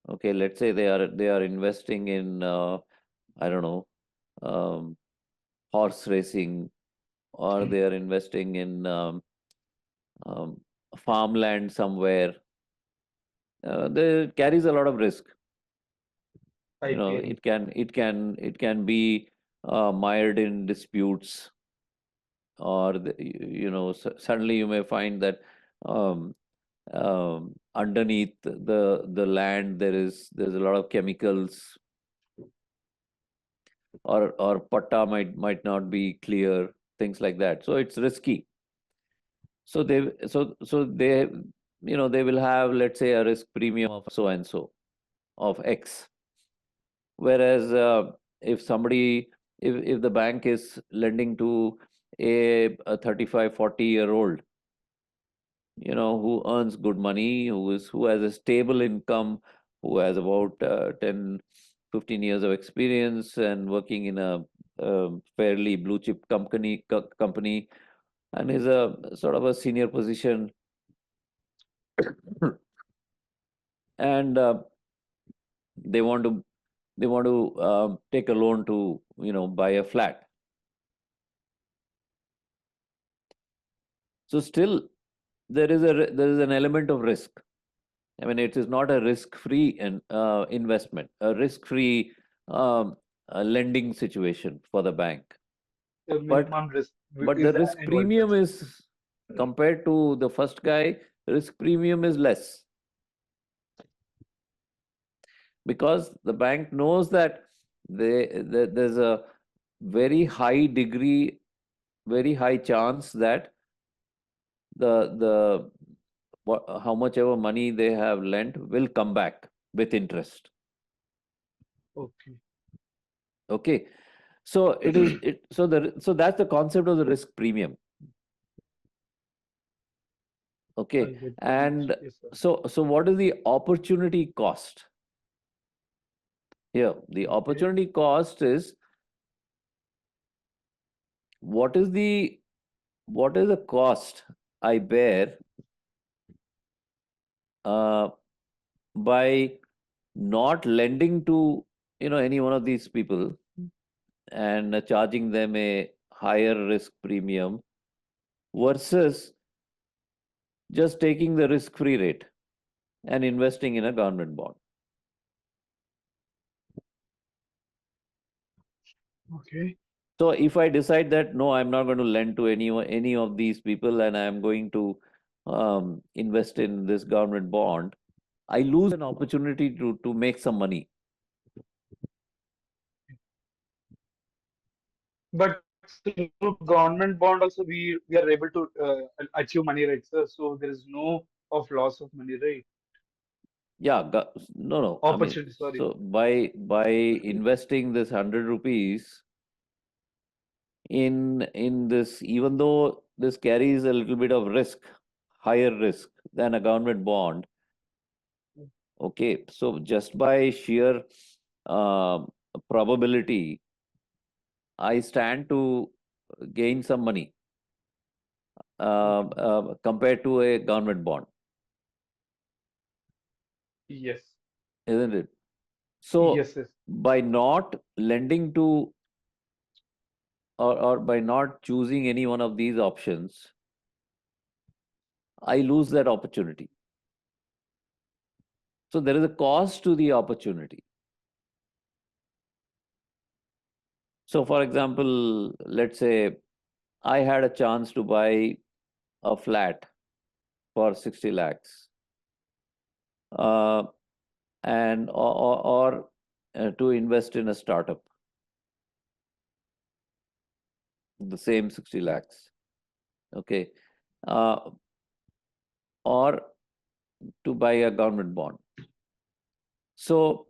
Okay, let's say they are investing in, I don't know, um, horse racing, or they are investing in, um, farmland somewhere. There carries a lot of risk. IPL. It can be mired in disputes, or suddenly you may find that, um, underneath the land there's a lot of chemicals, or patta might not be clear, things like that. So it's risky. So they will have, let's say, a risk premium of so and so, of X. Whereas, if somebody if the bank is lending to a 35, 40-year-old, who earns good money, who has a stable income, who has about 10, 15 years of experience and working in a fairly blue chip company, and is a sort of a senior position, and they want to take a loan to buy a flat. So still there is an element of risk. I mean, it is not a risk-free investment, a risk-free um, lending situation for the bank. The But minimum risk the is risk involved. premium That's is, compared to the first guy, risk premium is less, because the bank knows that there's a very high degree, very high chance that the how much ever money they have lent will come back with interest. okay. Okay, so that's the concept of the risk premium. I Okay, get the point. and Yes, sir. so what is the opportunity cost here? The Okay. opportunity cost is, what is the cost I bear uh, by not lending to any one of these people and charging them a higher risk premium versus just taking the risk free rate and investing in a government bond. Okay. So if I decide that no, I'm not going to lend to any of these people, and I'm going to invest in this government bond, I lose an opportunity to make some money. But through government bond also we are able to achieve money, right, sir? So there is no of loss of money, right? Yeah, no, no. I mean, Opportunity, sorry. so by investing this 100 rupees in this, even though this carries a little bit of risk, higher risk than a government bond. Okay, so just by sheer um probability, I stand to gain some money Okay. compared to a government bond, Yes. isn't it? So Yes, yes. by not lending to, or by not choosing any one of these options, I lose that opportunity. So there is a cost to the opportunity. So, for example, let's say I had a chance to buy a flat for 60 lakhs, uh, and or to invest in a startup, the same 60 lakhs. Okay, uh, or to buy a government bond. So,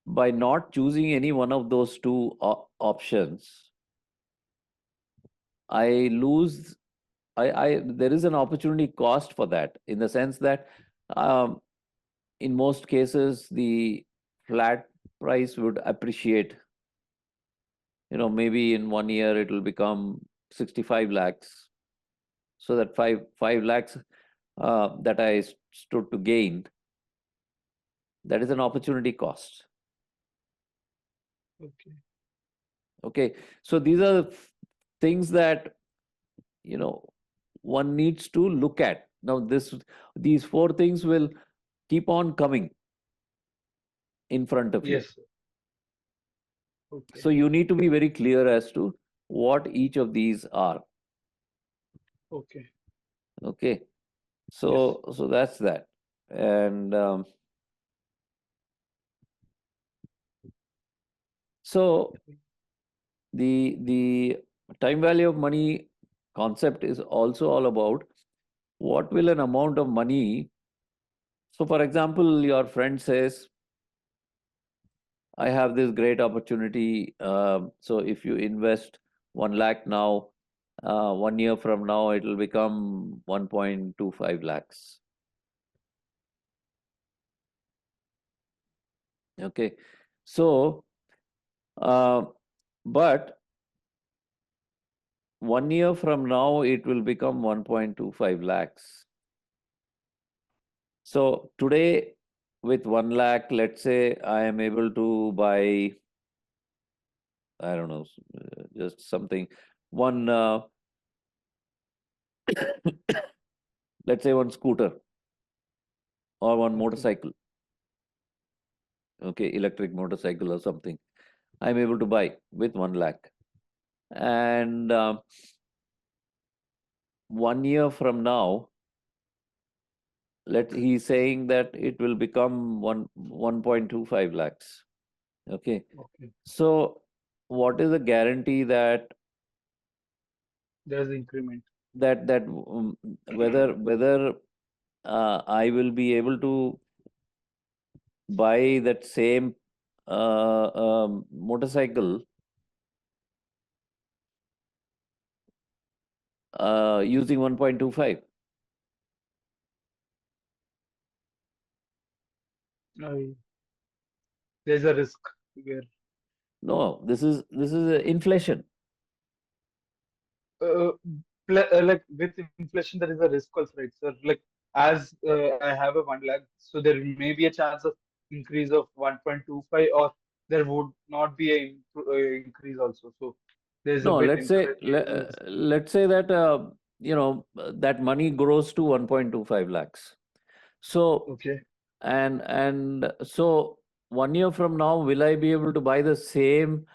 by not choosing any one of those two options, I lose. There is an opportunity cost for that, in the sense that um, in most cases the flat price would appreciate. Maybe in 1 year it will become 65 lakhs. So that five lakhs that I stood to gain, that is an opportunity cost. Okay. Okay, so these are the things that you know one needs to look at. Now these four things will keep on coming in front of you. Yes, sir. So Okay. you need to be very clear as to what each of these are. Okay. Okay, Yes. so that's that. And so the time value of money concept is also all about what will an amount of money. So for example, your friend says, I have this great opportunity, so if you invest 1 lakh now, 1 year from now, it will become 1.25 lakhs. Okay. So, uh, but 1 year from now, it will become 1.25 lakhs. So, today, with 1 lakh, let's say I am able to buy, I don't know, just something, one, let's say one scooter or one Okay. motorcycle, okay, electric motorcycle or something. I'm able to buy with 1 lakh. And 1 year from now, he's saying that it will become 1.25 lakhs. Okay. Okay. So what is the guarantee that There's increment. whether I will be able to buy that same motorcycle using 1.25? Uh, there's a risk where No, this is inflation. uh, like with inflation there is a risk also, right? So like as I have a 1 lakh, so there may be a chance of increase of 1.25, or there would not be a increase also. So there's a No, bit let's say that that money grows to 1.25 lakhs. So okay. and so 1 year from now, will I be able to buy the same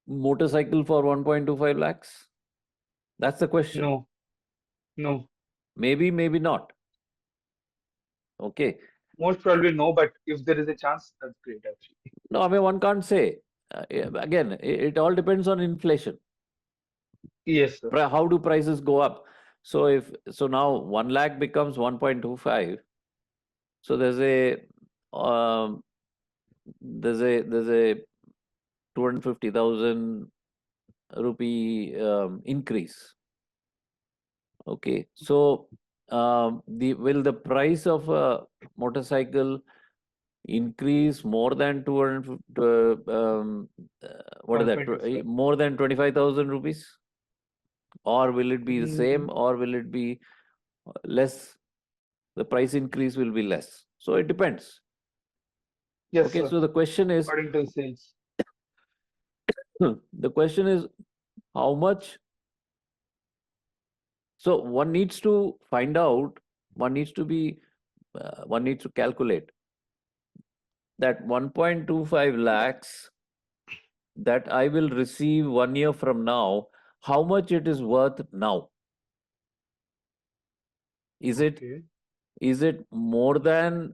motorcycle for 1.25 lakhs? That's the question. No, no. Maybe, maybe not. Okay. Most probably no, but if there is a chance, that's great actually. No, I mean, one can't say. Yeah, again, it all depends on inflation. Yes, sir. How do prices go up? So now 1 lakh becomes 1.25. So um, there's a 250,000 rupee increase. Okay. So will the price of a motorcycle increase more than 200, what is that? 1.25. More than 25,000 rupees? Or will it be the same, Mm, or will it be less? The price increase will be less. So it depends. yes, Okay, sir. so the question is, According to sales. the question is how much. So one needs to find out, one needs to calculate that 1.25 lakhs that I will receive 1 year from now, how much it is worth now. Is it Okay. is it more than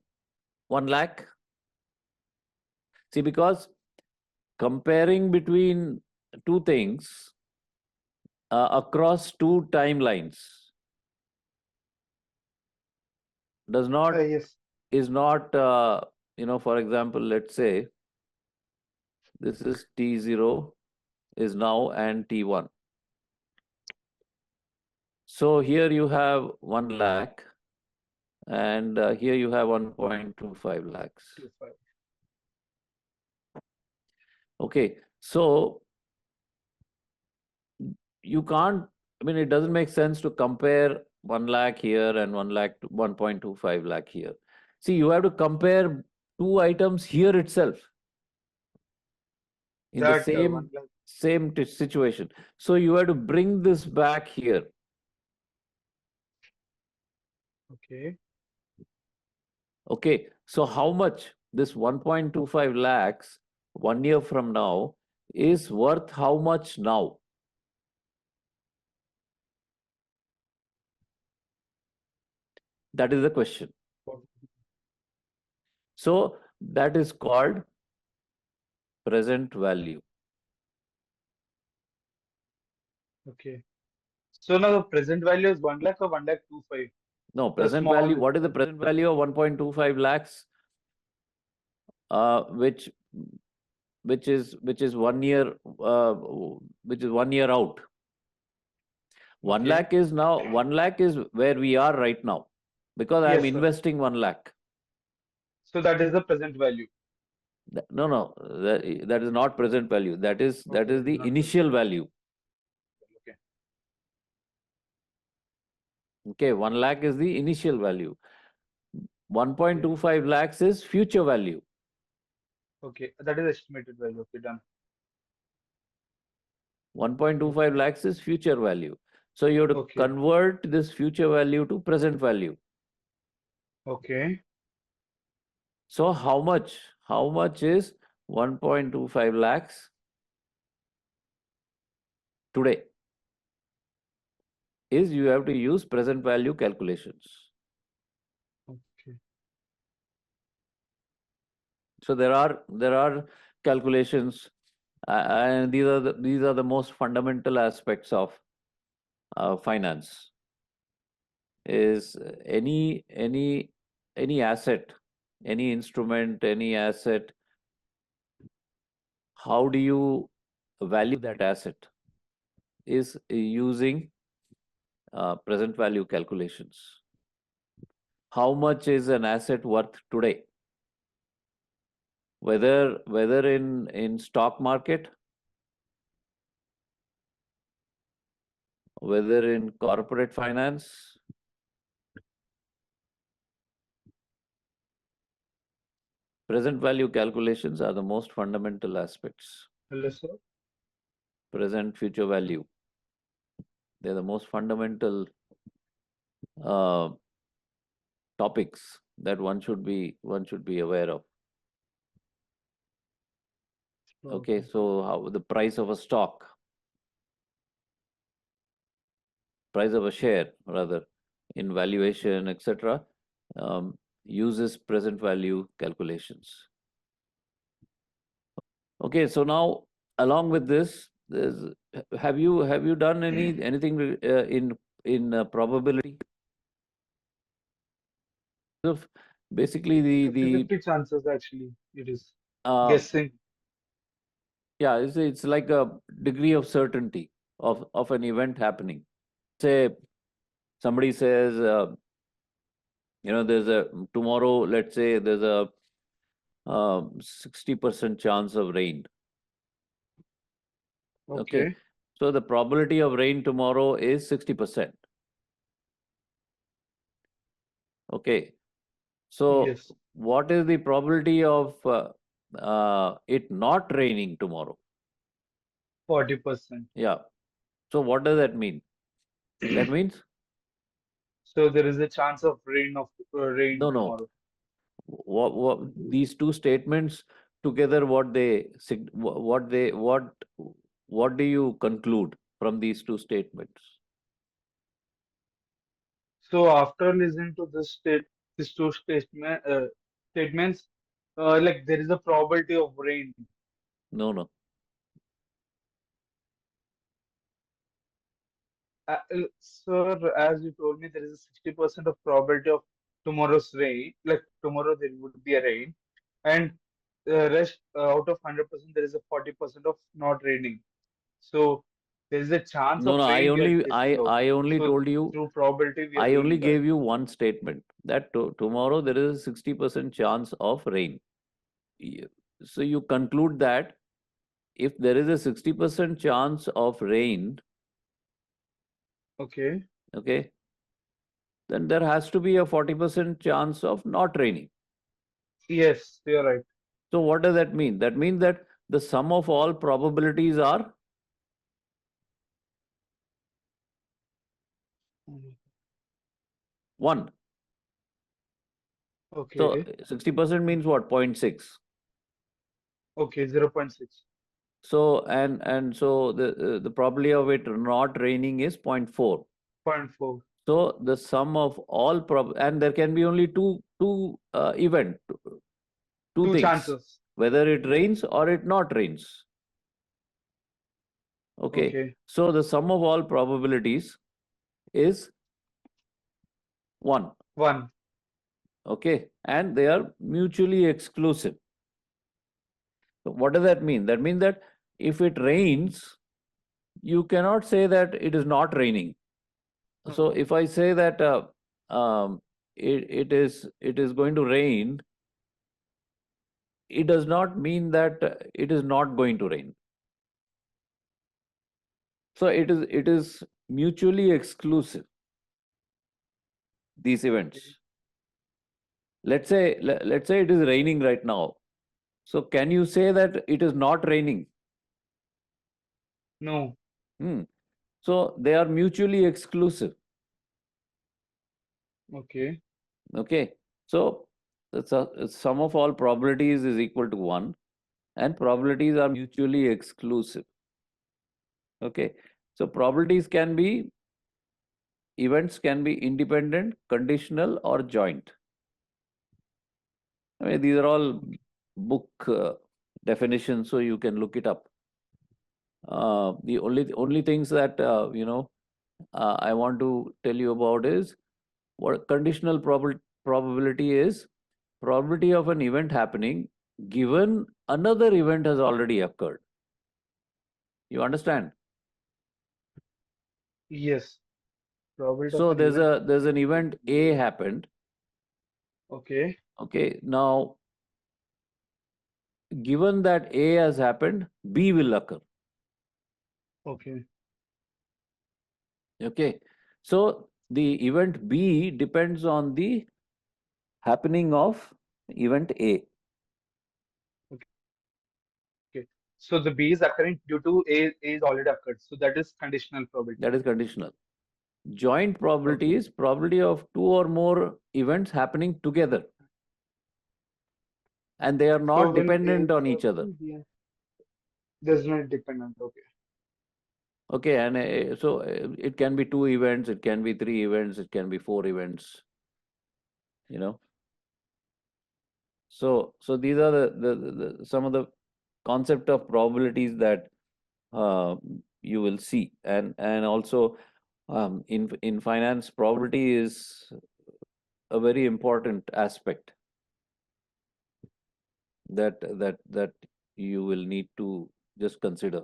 1 lakh? See, because comparing between two things across two timelines does not Yes. is not for example, let's say this is T0 is now and T1. So here you have 1 lakh and here you have 1.25 lakhs. 25. Okay, so you can't, I mean, it doesn't make sense to compare 1 lakh here and 1 lakh to 1.25 lakh here. See, you have to compare two items here itself in the That same 1 lakh. situation. So you have to bring this back here. Okay. Okay, so how much this 1.25 lakhs 1 year from now is worth how much now? That is the question. So that is called present value. Okay. So now the present value is 1 lakh or 1 lakh 25. No, The present small value. What is the difference. present value of 1.25 lakhs? Uh, which which is 1 year, which is 1 year out. 1 Okay. lakh is now, 1 lakh is where we are right now because I'm Yes, sir. investing 1 lakh. So that is the present value. No, no, that is not present value. That Okay, is that is the not present initial value. value. Okay. Okay, 1 lakh is the initial value. Okay. 1.25 lakhs is future value. Okay. That is estimated value. Okay, done. 1.25 lakhs is future value. So you have to Okay. convert this future value to present value. Okay. So how much? How much is 1.25 lakhs today? Is you have to use present value calculations. Okay. So there are calculations, and these are the most fundamental aspects of finance. Is any asset, any instrument, any asset, how do you value that asset? Is using present value calculations. How much is an asset worth today? Whether in stock market, whether in corporate finance, present value calculations are the most fundamental aspects. Hello, sir. Present future value, they're the most fundamental uh, topics that one should be aware of. Okay, Okay. so how the price of a stock, price of a share rather, in valuation, etc., uses present value calculations. Okay, so now along with this, have you done anything in probability? Of basically the 50-50 chances actually it is. uh, Guessing. yeah, it's like a degree of certainty of an event happening. Say somebody says, there's a tomorrow. Let's say there's a 60% chance of rain. Okay, Okay. so the probability of rain tomorrow is 60%. Okay, so Yes. what is the probability of it not raining tomorrow? 40%. Yeah. So what does that mean? That means So there is a chance of rain no, no. tomorrow. These two statements together, what do you conclude from these two statements? So after listening to these two statements, like there is a probability of rain. No, no. Sir, as you told me, there is a 60% of probability of tomorrow's rain. Like tomorrow there would be a rain, and the rest out of 100%, there is a 40% of not raining. So there is a chance No, of no. rain we are guessing out. I only So told you. through probability, we are I only doing that. gave you one statement that tomorrow there is a 60% chance of rain. Y- So you conclude that if there is a 60% chance of rain, Okay. okay, then there has to be a 40% chance of not raining. Yes, you're right. So what does that mean? That means that the sum of all probabilities are Mm. 1. So Okay. 60% means what? 0.6. Okay. 0.6. So and so the probability of it not raining is 0.4. 0.4. So the sum of all and there can be only two Two things, chances. whether it rains or it not rains. Okay. Okay. So the sum of all probabilities is 1. 1. Okay. And they are mutually exclusive. So what does that mean? That means that if it rains, you cannot say that it is not raining. So if I say that it is going to rain, it does not mean that it is not going to rain. So it is mutually exclusive, these events. Let's say it is raining right now. So can you say that it is not raining? No. Hmm. So they are mutually exclusive. Okay. Okay. So the sum of all probabilities is equal to 1, and probabilities are mutually exclusive. Okay. So probabilities can be, events can be independent, conditional, or joint. I mean, these are all Okay. book definitions, so you can look it up. The only things that I want to tell you about is what conditional probability is. Probability of an event happening given another event has already occurred. You understand? Yes. Probability of So an there's event a there's happening an event A given. happened. Okay. Okay, now given that A has happened, B will occur. Okay. Okay, so the event B depends on the happening of event A. Okay. So the B is occurring due to A is already occurred. So that is conditional probability. That is conditional. Joint Okay. probability is probability of two or more events happening together, and they are So not when A dependent is on each other. occurring, B does not dependent. Okay. Okay, and it can be two events, it can be three events, it can be four events. You know, so these are the some of the concept of probabilities that uh, you will see, and also in finance, probability is a very important aspect that you will need to just consider.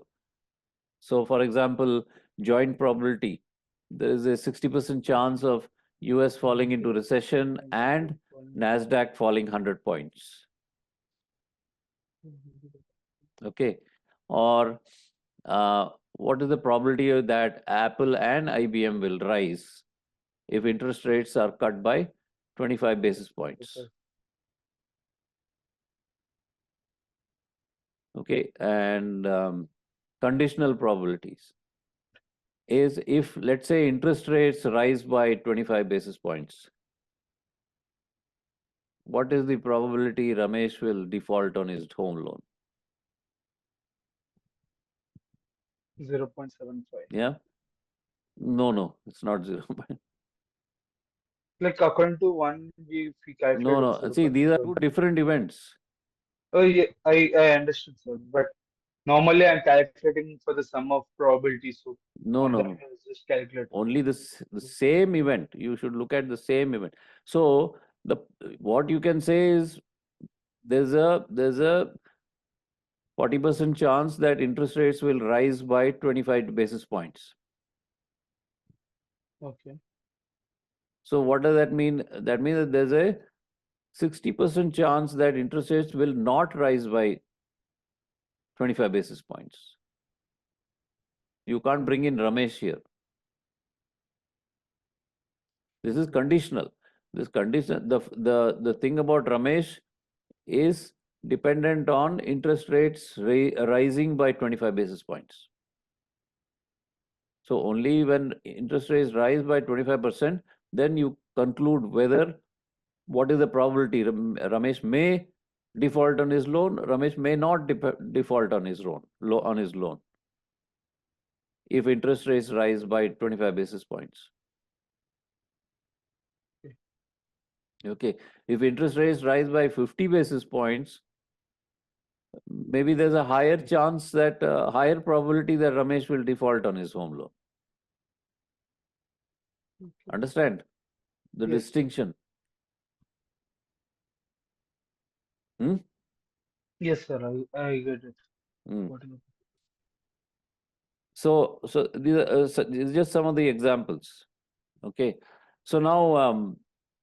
So, for example, joint probability, there is a 60% chance of US falling into recession and NASDAQ falling 100 points. Okay. Or what is the probability that Apple and IBM will rise if interest rates are cut by 25 basis points? Okay. And conditional probabilities is if, let's say, interest rates rise by 25 basis points, what is the probability Ramesh will default on his home loan? 0.75. Yeah? No, it's not zero. Like according to one, we No, calculated no. See, these are 0.7. two different events. Oh yeah, I understood, sir. But normally I'm calculating for the sum of probability, so No, on no, that no. I was just calculating. Only the same event. You should look at the same event. So the what you can say is there's a 40% chance that interest rates will rise by 25 basis points. Okay. So what does that mean? That means that there's a 60% chance that interest rates will not rise by 25 basis points. You can't bring in Ramesh here. This is conditional. This condition, the thing about Ramesh is dependent on interest rates rising by 25 basis points. So only when interest rates rise by 25%, then you conclude whether what is the probability. Ramesh may default on his loan. Ramesh may not default on his loan if interest rates rise by 25 basis points. Okay. Okay, if interest rates rise by 50 basis points, maybe there's a higher chance that higher probability that Ramesh will default on his home loan. Okay. Understand the Yes. distinction? Hmm? Yes, sir. I get it. Hmm. What you- So these are just some of the examples. Okay. So now,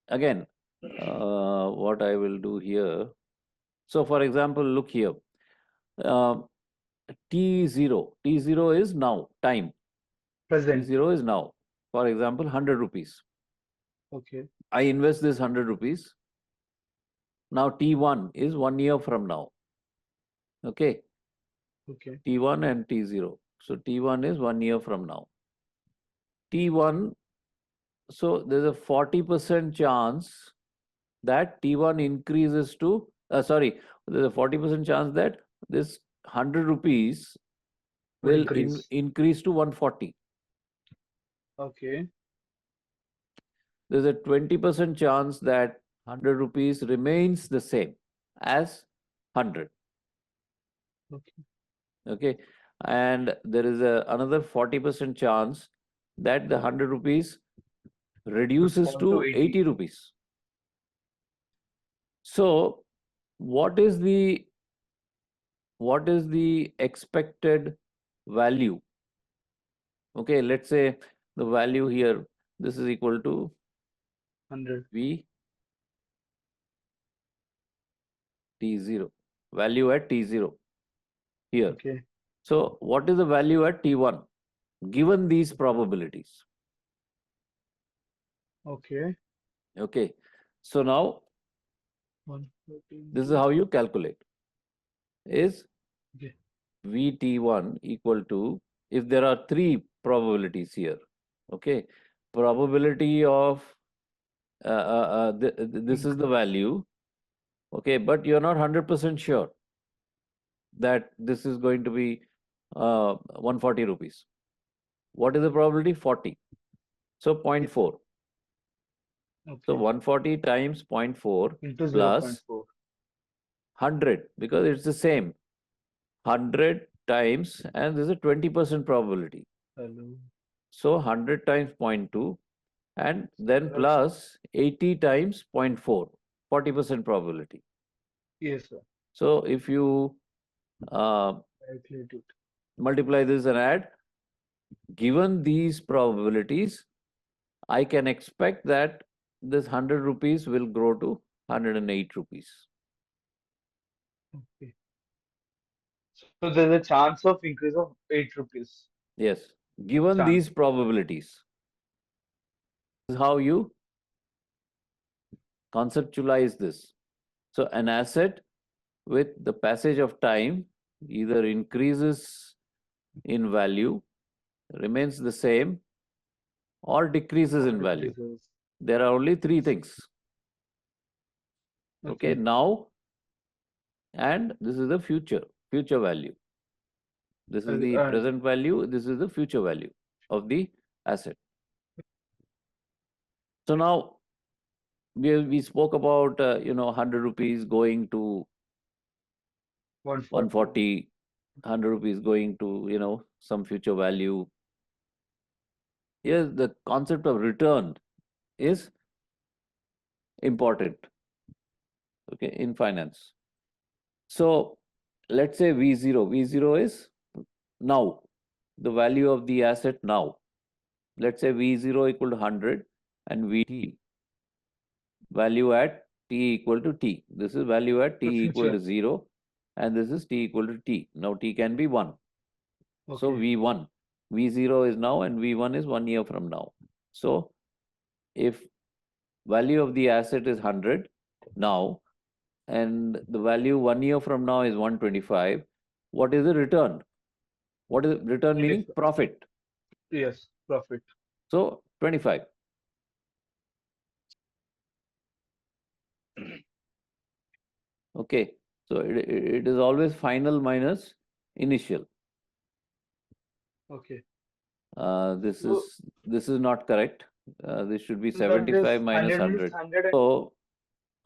again, what I will do here. So, for example, look here. Uh, T0 is now time. Present. T0 is now. For example, 100 rupees. Okay. I invest this 100 rupees. Now T1 is 1 year from now. Okay. Okay. T1 and T0. So T1 is 1 year from now. T1, so there's a 40% chance that T1 increases to, sorry, there's a 40% chance that this 100 rupees Would will increase. increase to 140. Okay. There's a 20% chance that 100 rupees remains the same as 100. Okay. Okay. And there is another 40% chance that the 100 rupees Would reduces fall to to 80 80. rupees. So what is the expected value? Okay, let's say the value here, this is equal to 100. V T0, value at T0 here. Okay. So what is the value at T1 given these probabilities? Okay. Okay, so now 114 this is to. how you calculate is Okay. VT1 equal to, if there are three probabilities here, okay, probability of this is Inc. the value, okay, but you're not 100% sure that this is going to be 140 rupees. What is the probability? 40. So zero point Yes. 0.4. So Okay. 140 times 0.4 Into plus 0.4. 100, because it's the same. 100 times, and there's a 20% probability. Hello. So 100 times 0.2, and then Plus. plus 80 times 0.4, 40% probability. Yes, sir. So if you uh, Calculate it. multiply this and add, given these probabilities, I can expect that this 100 rupees will grow to 108 rupees. Okay. So there's a chance of increase of 8 rupees. Yes, given these Chance. probabilities, this is how you conceptualize this. So an asset with the passage of time either increases in value, remains the same, or decreases Or in value. decreases. There are only three Yes. things. Okay, Okay. now, and this is the future value. This is the And present value, this is the future value of the asset. So now we spoke about 100 rupees going to 140. 140, 100 rupees going to some future value. Here the concept of return is important, okay, in finance. So let's say V0 is now, the value of the asset now. Let's say V0 equal to 100 and VT, value at T equal to T. This is value at The T equal future. to 0, and this is T equal to T. Now T can be 1. So Okay. V1, V0 is now and V1 is 1 year from now. So if value of the asset is 100 now, and the value 1 year from now is 125, what is the return? What is return Yes. meaning? Profit. Yes. Profit. So 25. Okay. So it is always final minus initial. Okay. This So, is this is not correct. This should be like this 75 minus 100 means 100. 100 and So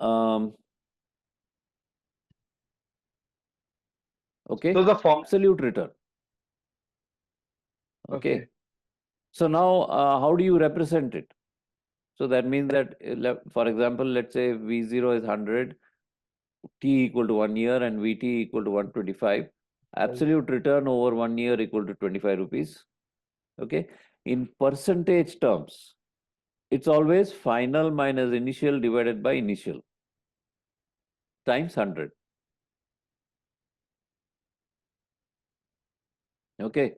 um, so okay, the form. absolute return. Okay. Okay. So now how do you represent it? So that means that, for example, let's say V0 is 100, T equal to 1 year, and VT equal to 125. Five. Absolute return over 1 year equal to 25 rupees. Okay. In percentage terms, It's always final minus initial divided by initial times 100. Okay,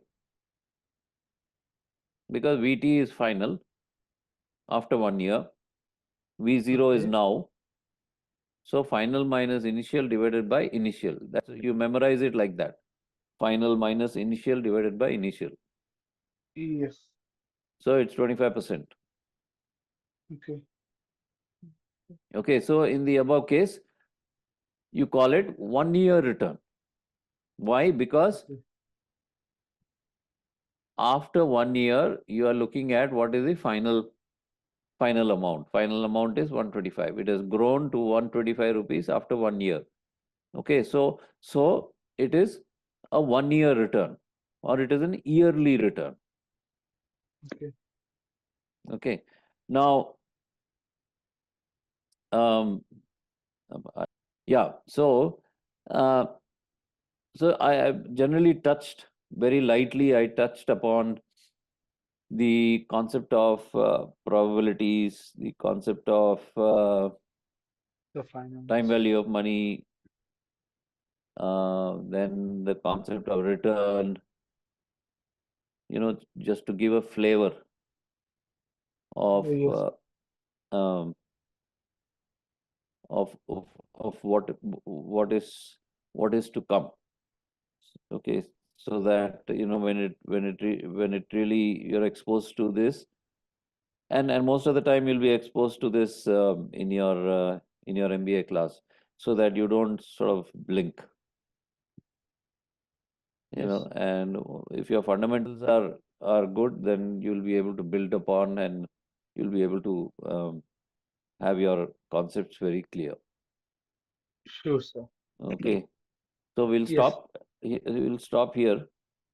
because Vt is final after 1 year, V0 is Okay. now. So final minus initial divided by initial. That's you memorize it like that. Final minus initial divided by initial. Yes. So it's 25%. Okay. Okay, so in the above case, you call it 1 year return. Why? Because Okay. after 1 year, you are looking at what is the final amount. Final amount is 125. It has grown to 125 rupees after 1 year. Okay, so it is a 1 year return or it is an yearly return. Okay. Okay, now um, I- yeah, uh, so I generally touched very lightly. I touched upon the concept of probabilities, the concept of The time finance. value of money, then the concept of return, just to give a flavor of Yes. um, of what is to come. Okay, so that when it really you're exposed to this, and most of the time you'll be exposed to this in your MBA class, so that you don't sort of blink, Yes. and if your fundamentals are good, then you'll be able to build upon, and you'll be able to have your concepts very clear. Sure, sir. Okay, so we'll Yes. stop. We'll stop here.